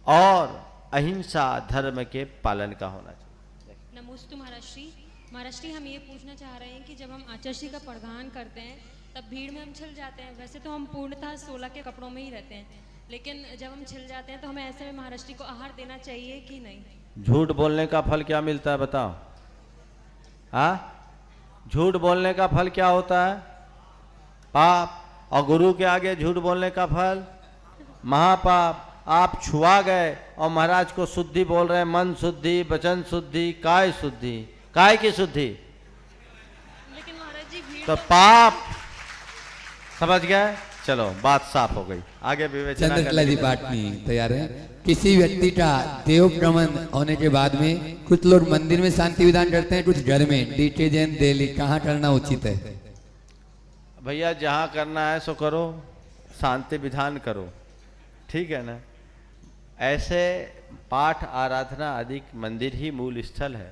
S4: और अहिंसा धर्म के पालन का होना चाहिए।
S9: नमोस्तु महाराष्ट्री, हम ये पूछना चाह रहे हैं कि जब हम आचर्षी का परिधान करते हैं तब भीड़ में हम छिल जाते हैं। वैसे तो हम पूर्णतः 16 के कपड़ों में ही रहते हैं, लेकिन जब हम छिल जाते हैं तो हमें ऐसे में महाराष्ट्री को आहार देना चाहिए कि नहीं?
S4: झूठ बोलने का फल क्या मिलता है बताओ? हाँ, झूठ बोलने का फल क्या होता है? पाप। और गुरु के आगे झूठ बोलने का फल महापाप। आप छुआ गए और महाराज को शुद्धि बोल रहे हैं, मन शुद्धि, वचन शुद्धि, काय शुद्धि, काय की शुद्धि,
S9: लेकिन महाराज जी भीड़
S4: तो पाप। समझ गए? चलो बात साफ हो गई, आगे विवेचना
S1: चंद्रकला जी पाटनी तैयार है। किसी व्यक्ति का देव प्रमन होने के बाद में कुछ लोग मंदिर में शांति विधान करते हैं, कुछ घर में डिटर्जेंट डेली, कहाँ करना उचित है?
S4: भैया जहाँ करना है सो करो, शांति विधान करो, ठीक है ना। ऐसे पाठ आराधना अधिक मंदिर ही मूल स्थल है,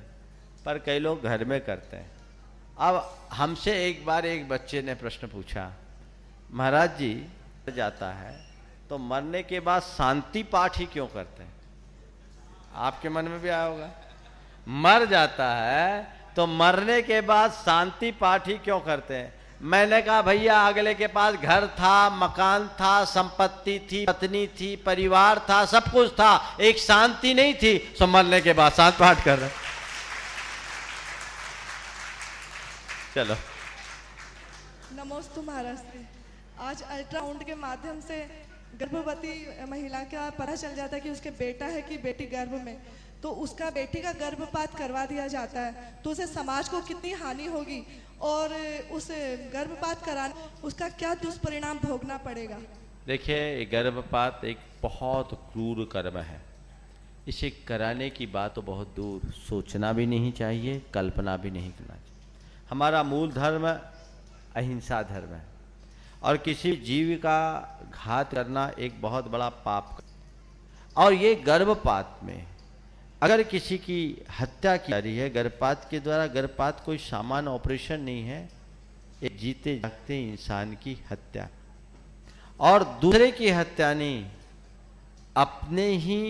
S4: पर कई लोग घर में करते हैं। अब हमसे एक बार एक बच्चे ने प्रश्न पूछा, महाराज जी जाता है तो मरने के बाद शांति पाठ ही क्यों करते हैं? आपके मन में भी आया होगा, मर जाता है तो मरने के बाद शांति पाठ ही क्यों करते हैं? मैंने कहा भैया अगले के पास घर था, मकान था, संपत्ति थी, पत्नी थी, परिवार था, सब कुछ था, एक शांति नहीं थी, सो मरने के बाद शांत पाठ कर रहे। चलो
S10: नमोस्तु महाराष्ट्री। आज अल्ट्रासाउंड के माध्यम से गर्भवती महिला का पता चल जाता है कि उसके बेटा है कि बेटी गर्भ में, तो उसका बेटी का गर्भपात करवा दिया जाता है, तो उसे समाज को कितनी हानि होगी और उस गर्भपात कराने उसका क्या दुष्परिणाम भोगना पड़ेगा?
S4: देखिए, गर्भपात एक बहुत क्रूर कर्म है, इसे कराने की बात तो बहुत दूर, सोचना भी नहीं चाहिए, कल्पना भी नहीं करना चाहिए। हमारा मूल धर्म अहिंसा धर्म है, और किसी जीव का घात करना एक बहुत बड़ा पाप। और ये गर्भपात में अगर किसी की हत्या की जा रही है गर्भपात के द्वारा, गर्भपात कोई सामान्य ऑपरेशन नहीं है, एक जीते जागते इंसान की हत्या, और दूसरे की हत्या नहीं, अपने ही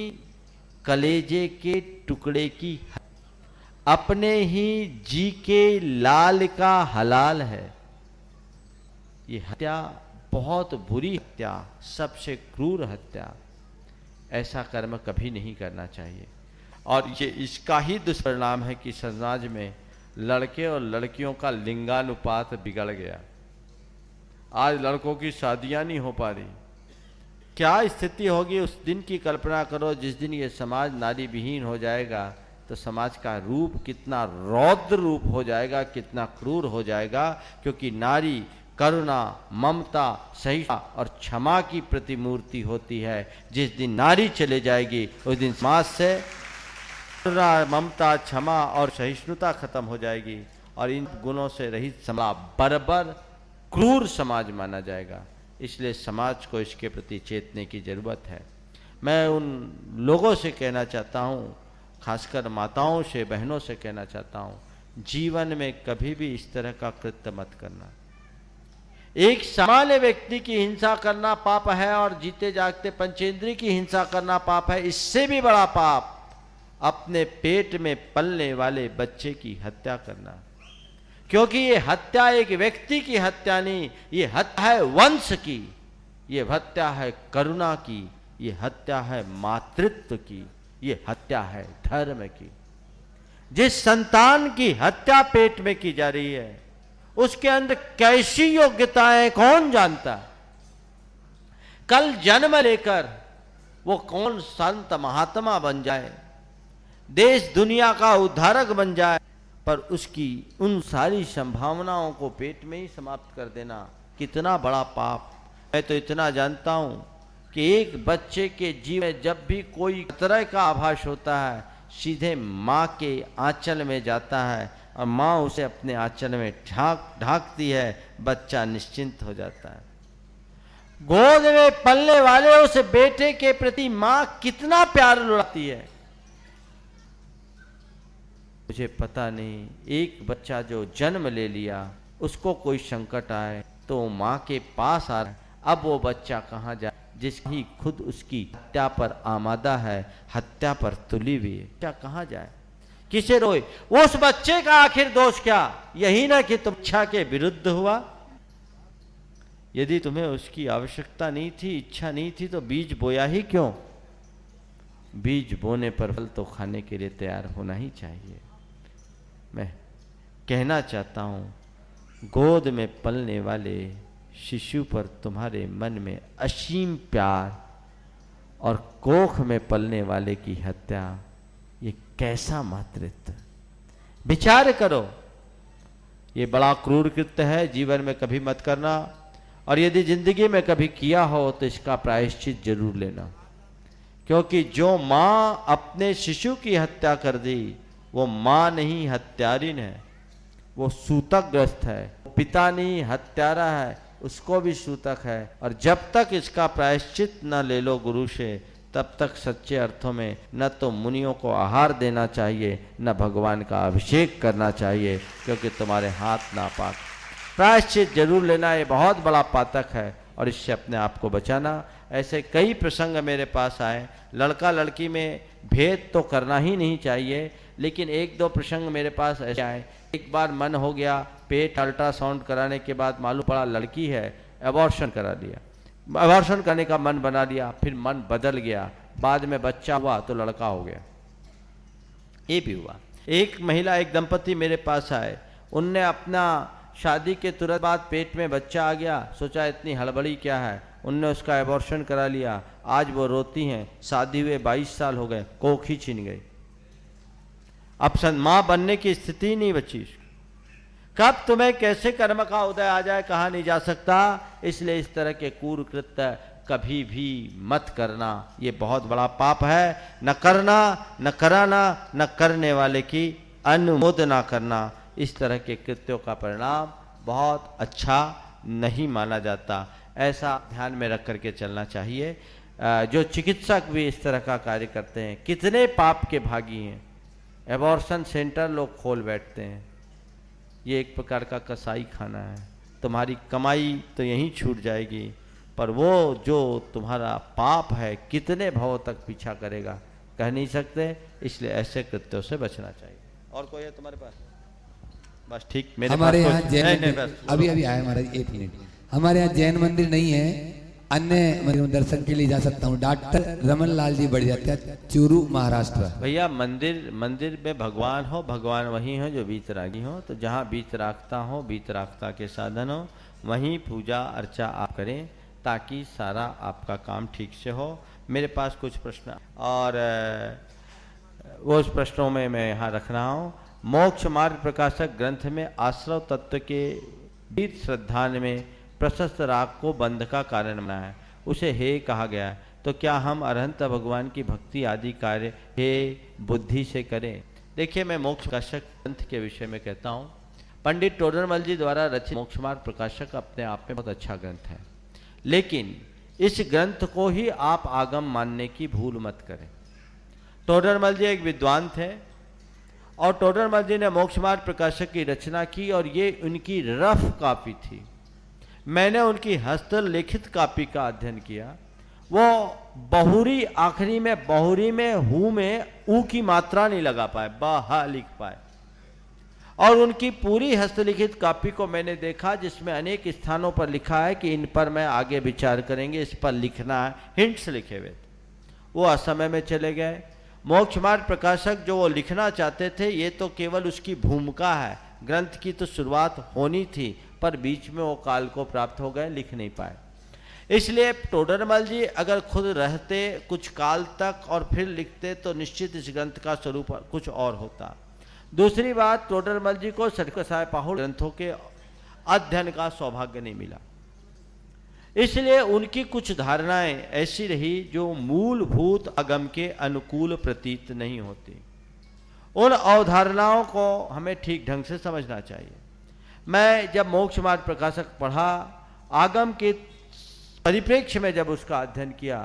S4: कलेजे के टुकड़े की, अपने ही जी के लाल का हलाल है। ये हत्या बहुत बुरी हत्या, सबसे क्रूर हत्या, ऐसा कर्म कभी नहीं करना चाहिए। और ये इसका ही दुष्परिणाम है कि समाज में लड़के और लड़कियों का लिंगानुपात बिगड़ गया। आज लड़कों की शादियां नहीं हो पा रही, क्या स्थिति होगी उस दिन की कल्पना करो जिस दिन ये समाज नारी विहीन हो जाएगा। तो समाज का रूप कितना रौद्र रूप हो जाएगा, कितना क्रूर हो जाएगा, क्योंकि नारी करुणा, ममता, सहिष्णुता और क्षमा की प्रतिमूर्ति होती है। जिस दिन नारी चले जाएगी उस दिन समाज से करुणा, ममता, क्षमा और सहिष्णुता खत्म हो जाएगी और इन गुणों से रहित समाज बर्बर क्रूर समाज माना जाएगा। इसलिए समाज को इसके प्रति चेतने की जरूरत है। मैं उन लोगों से कहना चाहता हूँ, खासकर माताओं से, बहनों से कहना चाहता हूँ, जीवन में कभी भी इस तरह का कृत्य मत करना। एक सामान्य व्यक्ति की हिंसा करना पाप है और जीते जागते पंचेंद्रिय की हिंसा करना पाप है। इससे भी बड़ा पाप अपने पेट में पलने वाले बच्चे की हत्या करना, क्योंकि ये हत्या एक व्यक्ति की हत्या नहीं, ये हत्या है वंश की, ये हत्या है करुणा की, ये हत्या है मातृत्व की, ये हत्या है धर्म की। जिस संतान की हत्या पेट में की जा रही है उसके अंदर कैसी योग्यताएं कौन जानता। कल जन्म लेकर वो कौन संत महात्मा बन जाए, देश दुनिया का उद्धारक बन जाए, पर उसकी उन सारी संभावनाओं को पेट में ही समाप्त कर देना कितना बड़ा पाप। मैं तो इतना जानता हूं कि एक बच्चे के जीवन में जब भी कोई खतरे का आभास होता है सीधे माँ के आंचल में जाता है और माँ उसे अपने आंचल में ढांकती है, बच्चा निश्चिंत हो जाता है। गोद में पलने वाले उस बेटे के प्रति माँ कितना प्यार लुटाती है मुझे पता नहीं। एक बच्चा जो जन्म ले लिया उसको कोई संकट आए तो माँ के पास आ रहा है, अब वो बच्चा कहाँ जाए जिसकी खुद उसकी हत्या पर आमादा है, हत्या पर तुली हुई है, क्या कहाँ जाए, किसे रोए। उस बच्चे का आखिर दोष क्या, यही ना कि तुम इच्छा के विरुद्ध हुआ। यदि तुम्हें उसकी आवश्यकता नहीं थी, इच्छा नहीं थी, तो बीज बोया ही क्यों। बीज बोने पर फल तो खाने के लिए तैयार होना ही चाहिए। मैं कहना चाहता हूँ, गोद में पलने वाले शिशु पर तुम्हारे मन में असीम प्यार और कोख में पलने वाले की हत्या, ये कैसा मातृत्व। विचार करो, ये बड़ा क्रूर कृत्य है, जीवन में कभी मत करना। और यदि जिंदगी में कभी किया हो तो इसका प्रायश्चित जरूर लेना, क्योंकि जो माँ अपने शिशु की हत्या कर दी वो माँ नहीं हत्यारिन है, वो सूतकग्रस्त है। पिता नहीं हत्यारा है, उसको भी सूतक है। और जब तक इसका प्रायश्चित न ले लो गुरु से, तब तक सच्चे अर्थों में न तो मुनियों को आहार देना चाहिए, न भगवान का अभिषेक करना चाहिए, क्योंकि तुम्हारे हाथ नापाक। प्रायश्चित जरूर लेना, ये बहुत बड़ा पातक है और इससे अपने आप को बचाना। ऐसे कई प्रसंग मेरे पास आए, लड़का लड़की में भेद तो करना ही नहीं चाहिए, लेकिन एक दो प्रसंग मेरे पास ऐसे आए। एक बार मन हो गया, पेट अल्ट्रासाउंड कराने के बाद मालूम पड़ा लड़की है, एबॉर्शन करा लिया। एबॉर्शन करने का मन बना लिया, फिर मन बदल गया, बाद में बच्चा हुआ तो लड़का हो गया। ये भी हुआ। एक महिला, एक दंपति मेरे पास आए, उनने अपना शादी के तुरंत बाद पेट में बच्चा आ गया, सोचा इतनी हड़बड़ी क्या है, उनने उसका एबॉर्शन करा लिया। आज वो रोती हैं, शादी हुए 22 साल हो गए, कोख ही छिन गई। अब मां बनने की स्थिति नहीं बची। कब तुम्हें कैसे कर्म का उदय आ जाए कहा नहीं जा सकता। इसलिए इस तरह के क्रूर कृत्य कभी भी मत करना, ये बहुत बड़ा पाप है। न करना, न कराना, न करने वाले की अनुमोदना करना, इस तरह के कृत्यों का परिणाम बहुत अच्छा नहीं माना जाता। ऐसा ध्यान में रख करके चलना चाहिए। जो चिकित्सक भी इस तरह का कार्य करते हैं, कितने पाप के भागी हैं। एबॉर्शन सेंटर लोग खोल बैठते हैं, ये एक प्रकार का कसाई खाना है। तुम्हारी कमाई तो यहीं छूट जाएगी, पर वो जो तुम्हारा पाप है कितने भावों तक पीछा करेगा कह नहीं सकते। इसलिए ऐसे कृत्यों से बचना चाहिए। और कोई है तुम्हारे पास? बस ठीक। मेरे
S1: हमारे यहाँ जैन
S4: अभी
S1: अभी आया महाराज, 1 मिनट। हमारे यहाँ जैन मंदिर नहीं है, अन्य मंदिर में दर्शन के लिए जा सकता हूँ। डॉक्टर रमन लाल जी बढ़ जाते हैं, चूरू महाराष्ट्र।
S4: भैया मंदिर में भगवान हो, भगवान वही हो जो बीतरागी हो। तो जहाँ बीतरागता हो, बीतरागता के साधन हो, वहीं पूजा अर्चा आप करें। ताकि सारा आपका काम ठीक से हो। मेरे पास कुछ प्रश्न और वो उस प्रश्नों में मैं यहाँ रख रहा हूँ। मोक्ष मार्ग प्रकाशक ग्रंथ में आश्रव तत्व के बीज श्रद्धान में प्रशस्त राग को बंध का कारण बना है, उसे हे कहा गया है। तो क्या हम अरहंत भगवान की भक्ति आदि कार्य हे बुद्धि से करें? देखिए, मैं मोक्ष प्रकाशक ग्रंथ के विषय में कहता हूँ। पंडित टोडरमल जी द्वारा रचित मोक्ष मार्ग प्रकाशक अपने आप में बहुत अच्छा ग्रंथ है, लेकिन इस ग्रंथ को ही आप आगम मानने की भूल मत करें। टोडरमल जी एक विद्वान थे और टोडरमल जी ने मोक्ष मार्ग प्रकाशक की रचना की और ये उनकी रफ कॉपी थी। मैंने उनकी हस्तलिखित कॉपी का अध्ययन किया। वो बहुरी आखिरी में बहुरी में हु में ऊ की मात्रा नहीं लगा पाए, बहा लिख पाए। और उनकी पूरी हस्तलिखित कॉपी को मैंने देखा, जिसमें अनेक स्थानों पर लिखा है कि इन पर मैं आगे विचार करेंगे, इस पर लिखना है, हिंट्स लिखे हुए थे। वो असमय में चले गए। मोक्ष मार्ग प्रकाशक जो वो लिखना चाहते थे, ये तो केवल उसकी भूमिका है, ग्रंथ की तो शुरुआत होनी थी, पर बीच में वो काल को प्राप्त हो गए, लिख नहीं पाए। इसलिए टोडरमल जी अगर खुद रहते कुछ काल तक और फिर लिखते तो निश्चित इस ग्रंथ का स्वरूप कुछ और होता। दूसरी बात, टोडरमल जी को सटकसाय पाहुल ग्रंथों के अध्ययन का सौभाग्य नहीं मिला, इसलिए उनकी कुछ धारणाएं ऐसी रही जो मूलभूत आगम के अनुकूल प्रतीत नहीं होती। उन अवधारणाओं को हमें ठीक ढंग से समझना चाहिए। मैं जब मोक्ष मार्ग प्रकाशक पढ़ा, आगम के परिप्रेक्ष्य में जब उसका अध्ययन किया,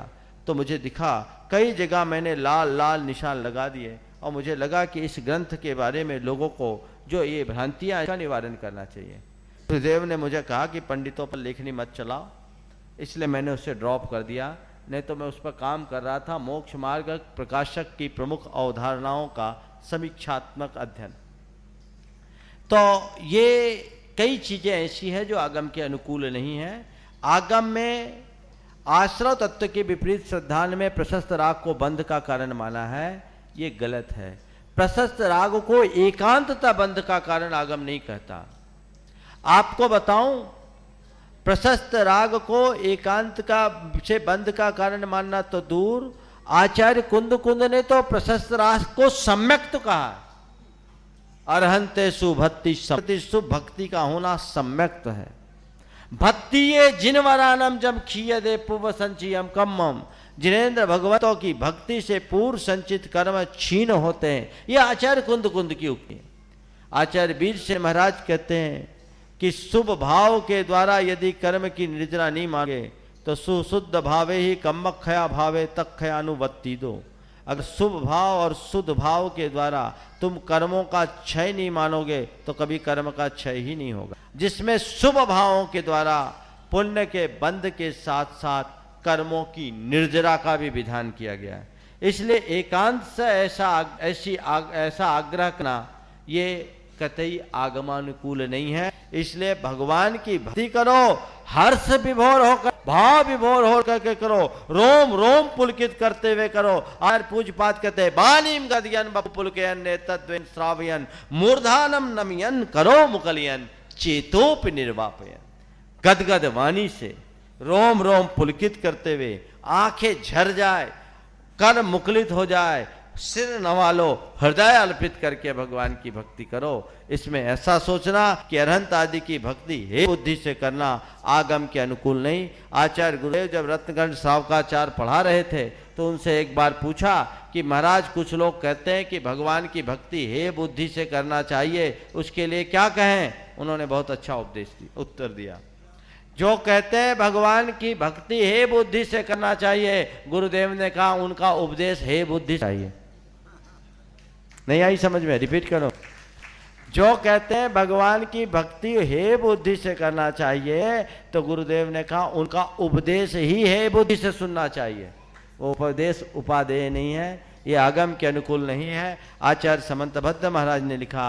S4: तो मुझे दिखा कई जगह मैंने लाल लाल निशान लगा दिए और मुझे लगा कि इस ग्रंथ के बारे में लोगों को जो ये भ्रांतियां, इसका निवारण करना चाहिए। गुरुदेव ने मुझे कहा कि पंडितों पर लेखनी मत चलाओ, इसलिए मैंने उसे ड्रॉप कर दिया, नहीं तो मैं उस पर काम कर रहा था। मोक्ष मार्ग प्रकाशक की प्रमुख अवधारणाओं का समीक्षात्मक अध्ययन। तो ये कई चीजें ऐसी हैं जो आगम के अनुकूल नहीं है। आगम में आश्रव तत्व के विपरीत श्रद्धान में प्रशस्त राग को बंध का कारण माना है, ये गलत है। प्रशस्त राग को एकांतता बंध का कारण आगम नहीं कहता। आपको बताऊं, प्रशस्त राग को एकांत का से बंध का कारण मानना तो दूर, आचार्य कुंद ने तो प्रशस्त राग को सम्यक तो कहा। अरहंते सुभक्ति, भक्ति का होना सम्यक है। भक्ति ये जिनवरानम जम खीय दे पूर्व संचियम कम्मम, जिनेन्द्र भगवतों की भक्ति से पूर्व संचित कर्म छीन होते हैं। यह आचार्य कुंद की उक्ति है। आचार्य वीर से महाराज कहते हैं कि शुभ भाव के द्वारा यदि कर्म की निर्जरा नहीं मांगे तो सुशुद्ध भावे ही कम्मक्षया भावे तक्षयानुवत्ति दो। अगर शुभ भाव और शुद्ध भाव के द्वारा तुम कर्मों का क्षय नहीं मानोगे तो कभी कर्म का क्षय ही नहीं होगा। जिसमें शुभ भावों के द्वारा पुण्य के बंध के साथ साथ कर्मों की निर्जरा का भी विधान किया गया है। इसलिए एकांत से ऐसा आग्रह करना ये कतई आगमानुकूल नहीं है। इसलिए भगवान की भक्ति करो, हर्ष विभोर होकर, भाव विभोर होकर के करो, रोम रोम पुलकित करते हुए करो। और पूजपात कहते हैं बानीम गदयन बपुलकयन तद्वेन श्रावयन मूर्धानम नमयन करो मुकलयन चेतोप निर्वापयन। गदगद वाणी से रोम रोम पुलकित करते हुए आंखें झर जाए, कर मुकलित हो जाए, सिर नवा लो, हृदय अर्पित करके भगवान की भक्ति करो। इसमें ऐसा सोचना कि अरहंत आदि की भक्ति हे बुद्धि से करना आगम के अनुकूल नहीं। आचार्य गुरुदेव जब रत्नगंज सावकाचार पढ़ा रहे थे तो उनसे एक बार पूछा कि महाराज कुछ लोग कहते हैं कि भगवान की भक्ति हे बुद्धि से करना चाहिए, उसके लिए क्या कहें? उन्होंने बहुत अच्छा उत्तर दिया। जो कहते हैं भगवान की भक्ति हे बुद्धि से करना चाहिए, गुरुदेव ने कहा उनका उपदेश हे बुद्धि चाहिए। नहीं आई समझ में? रिपीट करो। जो कहते हैं भगवान की भक्ति हे बुद्धि से करना चाहिए, तो गुरुदेव ने कहा उनका उपदेश ही हे बुद्धि से सुनना चाहिए। वो उपदेश उपादेय नहीं है, ये आगम के अनुकूल नहीं है। आचार्य समंतभद्र महाराज ने लिखा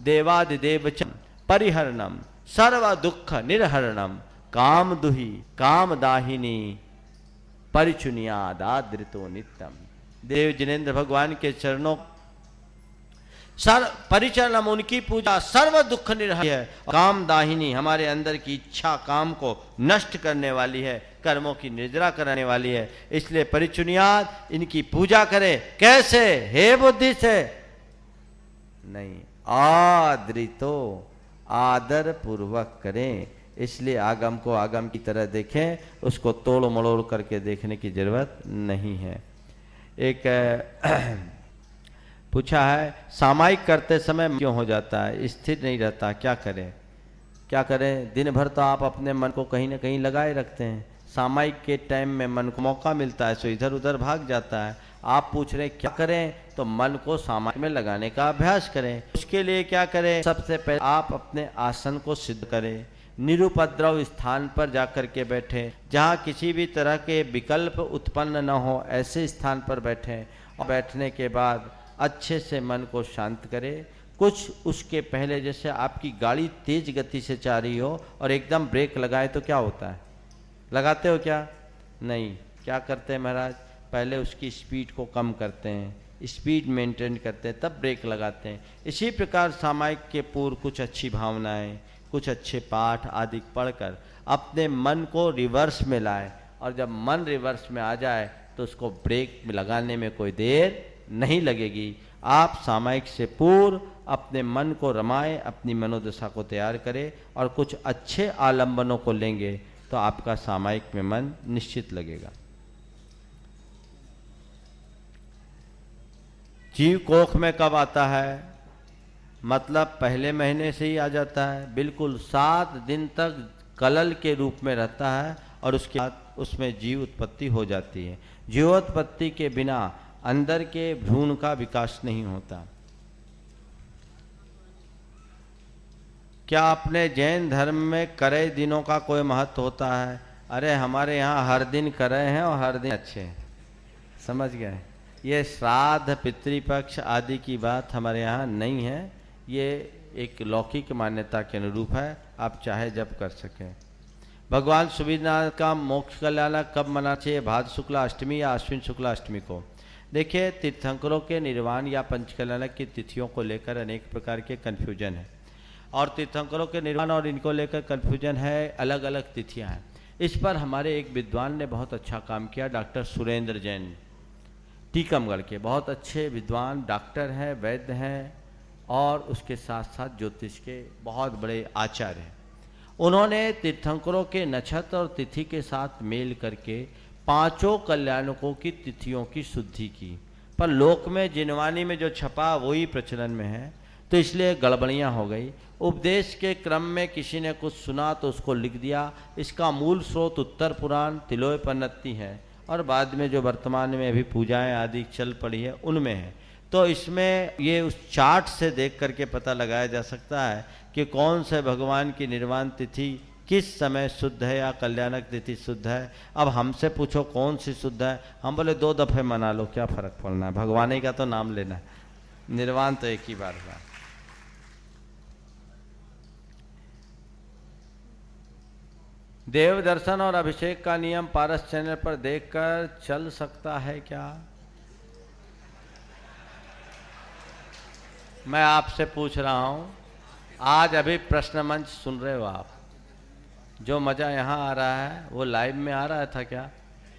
S4: देवादिदेव च परिहरणम सर्व दुख निर्हरणम काम दुही काम दाहिनी परिचुनिया दादृतो नित्यम। देव जिनेन्द्र भगवान के चरणों परिचरणम उनकी पूजा सर्व दुख निरहय है। काम दाहिनी हमारे अंदर की इच्छा काम को नष्ट करने वाली है, कर्मों की निद्रा कराने वाली है। इसलिए परिचुनियात इनकी पूजा करें। कैसे? हे बुद्धि से नहीं, आदृतो आदर पूर्वक करें। इसलिए आगम को आगम की तरह देखें, उसको तोड़ मड़ोड़ करके देखने की जरूरत नहीं है। एक पूछा है, सामायिक करते समय क्यों हो जाता है, स्थिर नहीं रहता, क्या करें? क्या करें? दिन भर तो आप अपने मन को कहीं ना कहीं लगाए रखते हैं, सामायिक के टाइम में मन को मौका मिलता है सो इधर उधर भाग जाता है। आप पूछ रहे क्या करें? तो मन को सामायिक में लगाने का अभ्यास करें। उसके लिए क्या करें? सबसे पहले आप अपने आसन को सिद्ध करें, निरुपद्रव स्थान पर जाकर के बैठें, जहाँ किसी भी तरह के विकल्प उत्पन्न न हो, ऐसे स्थान पर बैठें। और बैठने के बाद अच्छे से मन को शांत करें। कुछ उसके पहले जैसे आपकी गाड़ी तेज गति से जा रही हो और एकदम ब्रेक लगाए तो क्या होता है? लगाते हो क्या? नहीं। क्या करते हैं महाराज? पहले उसकी स्पीड को कम करते हैं, स्पीड मेंटेन करते हैं, तब ब्रेक लगाते हैं। इसी प्रकार सामायिक के पूर्व कुछ अच्छी भावनाएं, कुछ अच्छे पाठ आदि पढ़कर अपने मन को रिवर्स में लाए, और जब मन रिवर्स में आ जाए तो उसको ब्रेक में लगाने में कोई देर नहीं लगेगी। आप सामायिक से पूर्व अपने मन को रमाएं, अपनी मनोदशा को तैयार करें और कुछ अच्छे आलंबनों को लेंगे तो आपका सामायिक में मन निश्चित लगेगा। जीव कोख में कब आता है? मतलब पहले महीने से ही आ जाता है। बिल्कुल 7 दिन तक कलल के रूप में रहता है और उसके बाद उसमें जीव उत्पत्ति हो जाती है। जीवोत्पत्ति के बिना अंदर के भ्रूण का विकास नहीं होता। क्या अपने जैन धर्म में करे दिनों का कोई महत्व होता है? अरे हमारे यहाँ हर दिन करे हैं और हर दिन अच्छे हैं, समझ गए? ये श्राद्ध पितृपक्ष आदि की बात हमारे यहाँ नहीं है, ये एक लौकिक मान्यता के अनुरूप है, आप चाहे जब कर सकें। भगवान सुविनाथ का मोक्ष कल्याणक कब मनाना चाहिए? भाद्र शुक्ला अष्टमी या अश्विन शुक्ला अष्टमी को? देखिए, तीर्थंकरों के निर्वाण या पंचकल्याणक की तिथियों को लेकर अनेक प्रकार के कन्फ्यूजन है, और तीर्थंकरों के निर्वाण और इनको लेकर कन्फ्यूजन है, अलग अलग तिथियां हैं। इस पर हमारे एक विद्वान ने बहुत अच्छा काम किया, डॉक्टर सुरेंद्र जैन, टीकमगढ़ के बहुत अच्छे विद्वान डॉक्टर हैं, वैद्य हैं और उसके साथ साथ ज्योतिष के बहुत बड़े आचार्य हैं। उन्होंने तीर्थंकरों के नक्षत्र और तिथि के साथ मेल करके 5 कल्याणकों की तिथियों की शुद्धि की, पर लोक में जिनवानी में जो छपा वही प्रचलन में है, तो इसलिए गड़बड़ियाँ हो गई। उपदेश के क्रम में किसी ने कुछ सुना तो उसको लिख दिया। इसका मूल स्रोत उत्तर पुराण तिलोपनिषद है और बाद में जो वर्तमान में अभी पूजाएं आदि चल पड़ी है उनमें है। तो इसमें ये उस चार्ट से देख करके पता लगाया जा सकता है कि कौन से भगवान की निर्वाण तिथि किस समय शुद्ध है या कल्याणक तिथि शुद्ध है। अब हमसे पूछो कौन सी शुद्ध है, हम बोले 2 दफे मना लो, क्या फर्क पड़ना है, भगवान ही का तो नाम लेना है, निर्वाण तो एक ही बार हुआ। देव दर्शन और अभिषेक का नियम पारस चैनल पर देखकर चल सकता है क्या? मैं आपसे पूछ रहा हूं, आज अभी प्रश्न मंच सुन रहे हो आप, जो मजा यहां आ रहा है वो लाइव में आ रहा था क्या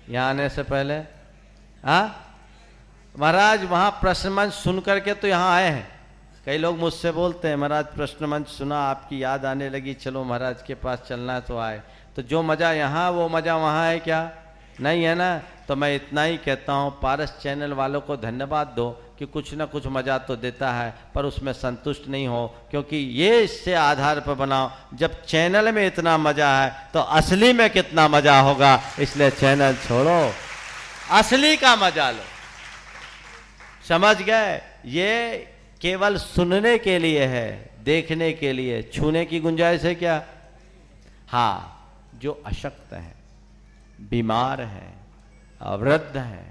S4: यहां आने से पहले? हाँ महाराज, वहां प्रश्न मंच सुन करके तो यहां आए हैं। कई लोग मुझसे बोलते हैं महाराज प्रश्न मंच सुना, आपकी याद आने लगी, चलो महाराज के पास चलना है तो आए। तो जो मज़ा यहाँ वो मज़ा वहाँ है क्या? नहीं है ना। तो मैं इतना ही कहता हूँ, पारस चैनल वालों को धन्यवाद दो कि कुछ ना कुछ मज़ा तो देता है, पर उसमें संतुष्ट नहीं हो, क्योंकि ये इससे आधार पर बनाओ, जब चैनल में इतना मज़ा है तो असली में कितना मज़ा होगा। इसलिए चैनल छोड़ो, असली का मज़ा लो। समझ गए? ये केवल सुनने के लिए है, देखने के लिए, छूने की गुंजाइश है क्या? हाँ, जो अशक्त है, बीमार है, वृद्ध है,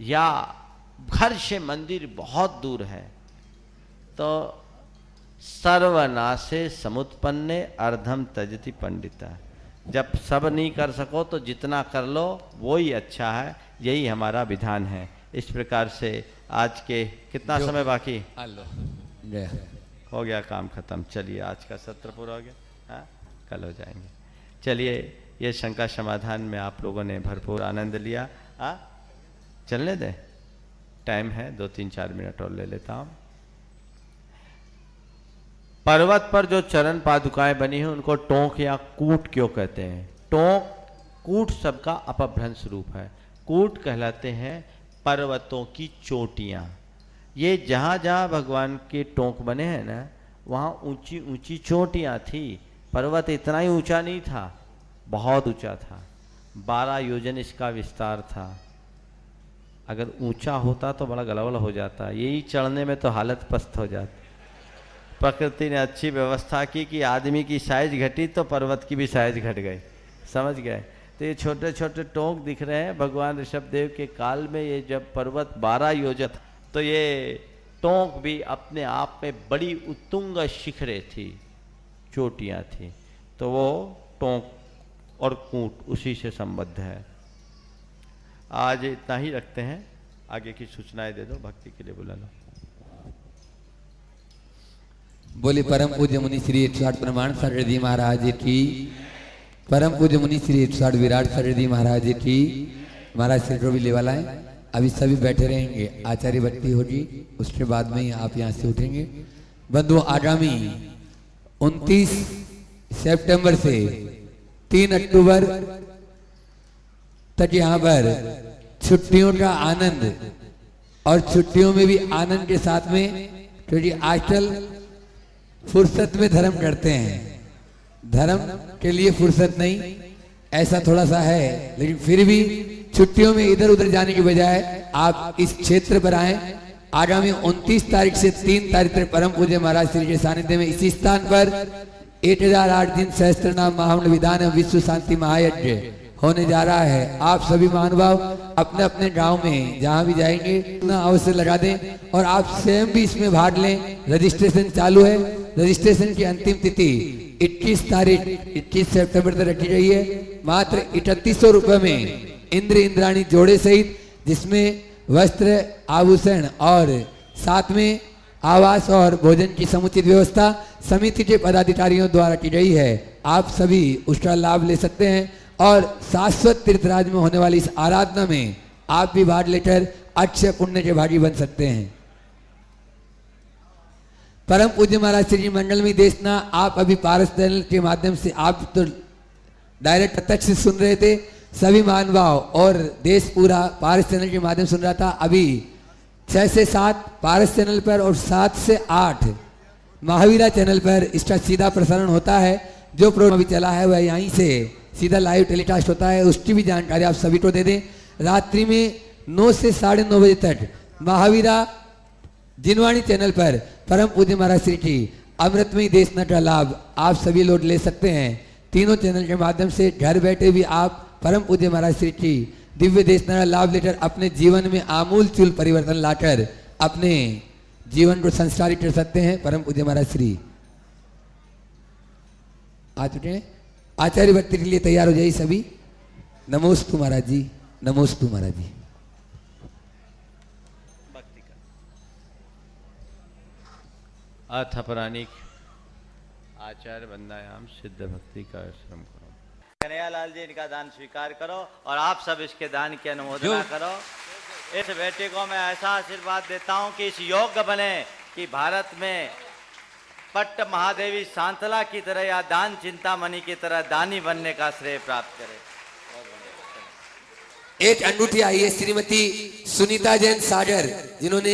S4: या घर से मंदिर बहुत दूर है, तो सर्वनाशे समुत्पन्ने अर्धम त्यजति पंडिता। जब सब नहीं कर सको तो जितना कर लो वो ही अच्छा है, यही हमारा विधान है। इस प्रकार से आज के कितना समय बाकी?
S1: गया।
S4: हो गया काम खत्म। चलिए आज का सत्र पूरा हो गया। हाँ, कल हो जाएंगे। चलिए, ये शंका समाधान में आप लोगों ने भरपूर आनंद लिया। हाँ, चलने दें, टाइम है, 2-3-4 मिनट और ले लेता हूँ। पर्वत पर जो चरण पादुकाएं बनी हैं उनको टोंक या कूट क्यों कहते हैं? टोंक, कूट शब्द का अपभ्रंश रूप है। कूट कहलाते हैं पर्वतों की चोटियाँ। ये जहाँ जहाँ भगवान के टोंक बने हैं ना, वहाँ ऊंची ऊंची चोटियाँ थी। पर्वत इतना ही ऊंचा नहीं था, बहुत ऊंचा था। 12 योजन इसका विस्तार था। अगर ऊंचा होता तो बड़ा गलबल हो जाता, यही चढ़ने में तो हालत पस्त हो जाती। प्रकृति ने अच्छी व्यवस्था की कि आदमी की साइज घटी तो पर्वत की भी साइज घट गई, समझ गए? तो ये छोटे छोटे टोंक दिख रहे हैं। भगवान ऋषभदेव के काल में ये जब पर्वत 12 योजन, तो ये टोंक भी अपने आप में बड़ी उत्तुंग शिखरें थी, चोटियाँ थी। तो वो टोंक और कूट उसी से संबद्ध है। आज इतना ही रखते हैं, आगे की सूचनाएं दे दो, भक्ति के लिए बुला लो।
S1: बोले परम पूज्य मुनि श्री 108 प्रमाण सरदी महाराज की, परम पूज्य मुनि श्री 108 विराट सरदी महाराज की। महाराज सेक्टर भी ले वाला है, अभी सभी बैठे रहेंगे। आचार्य भक्ति होगी, उसके बाद में ही आप यहाँ से उठेंगे। बंधु, आगामी 29 सितंबर से 3 अक्टूबर तक यहाँ पर छुट्टियों का आनंद, और छुट्टियों में भी आनंद के साथ में, क्योंकि आजकल फुर्सत में धर्म करते हैं, धर्म के लिए फुर्सत नहीं, ऐसा थोड़ा सा है। लेकिन फिर भी छुट्टियों में इधर उधर जाने की बजाय आप इस क्षेत्र पर आए। आगामी 29 तारीख से 3 तारीख तक परम पूज्य महाराज श्री के सानिध्य में इसी स्थान पर 1008 दिन सहस्त्र नाम महामंडल विधान विश्व शांति महायज्ञ होने जा रहा है। आप सभी महानुभाव अपने अपने गांव में जहां भी जाएंगे उतना अवसर लगा दें, और आप स्वयं भी इसमें भाग लें। रजिस्ट्रेशन चालू है। रजिस्ट्रेशन की अंतिम तिथि 21 सितंबर तक रखी गई है। मात्र 3100 रुपये में इंद्र इंद्राणी जोड़े सहित, जिसमें वस्त्र, आभूषण और साथ में आवास और भोजन की समुचित व्यवस्था समिति के पदाधिकारियों द्वारा की गई है। आप सभी उसका लाभ ले सकते हैं, और शाश्वत तीर्थराज में होने वाली इस आराधना में आप भी भाग लेकर अक्षय पुण्य के भागी बन सकते हैं। परम पूज्य महाराज श्री मंडल में देशना, आप अभी पारस चैनल के माध्यम से, आप तो डायरेक्ट प्रत्यक्ष सुन रहे थे, सभी महानुभाव, और देश पूरा पारस चैनल के माध्यम सुन रहा था। अभी 6 से 7 पारस चैनल पर और 7 से 8 महावीरा चैनल पर इसका सीधा प्रसारण होता है। जो प्रोग्राम अभी चला है वह यहीं से सीधा लाइव टेलीकास्ट होता है, उसकी भी जानकारी आप सभी को दे दें। रात्रि में 9 से 9:30 बजे तक महावीरा जिनवाणी चैनल पर परम पूज्य महाराज श्री की अमृतमयी देशना का लाभ आप सभी लोग ले सकते हैं। तीनों चैनल के माध्यम से घर बैठे भी आप परम पूज्य महाराज श्री की दिव्य देशना का लाभ लेकर अपने जीवन में आमूल चूल परिवर्तन लाकर अपने जीवन को संस्कारित कर सकते हैं। परम पूज्य महाराज श्री आ चुके हैं। आचार्य भक्ति के लिए तैयार हो जाइए सभी। नमोस्तु महाराज जी, नमोस्तु महाराज जी।
S4: अथपरानिक आचार्य बंदायाम सिद्ध भक्ति का श्रम करो। कन्हैयालाल जी, इनका दान स्वीकार करो और आप सब इसके दान की अनुमोदना करो। इस बेटे को मैं ऐसा आशीर्वाद देता हूं कि इस योग्य बने कि भारत में पट्ट महादेवी शांतला की तरह या दान चिंतामणि की तरह दानी बनने का श्रेय प्राप्त करे।
S1: एक अंगूठी आई है श्रीमती सुनीता जैन सागर, जिन्होंने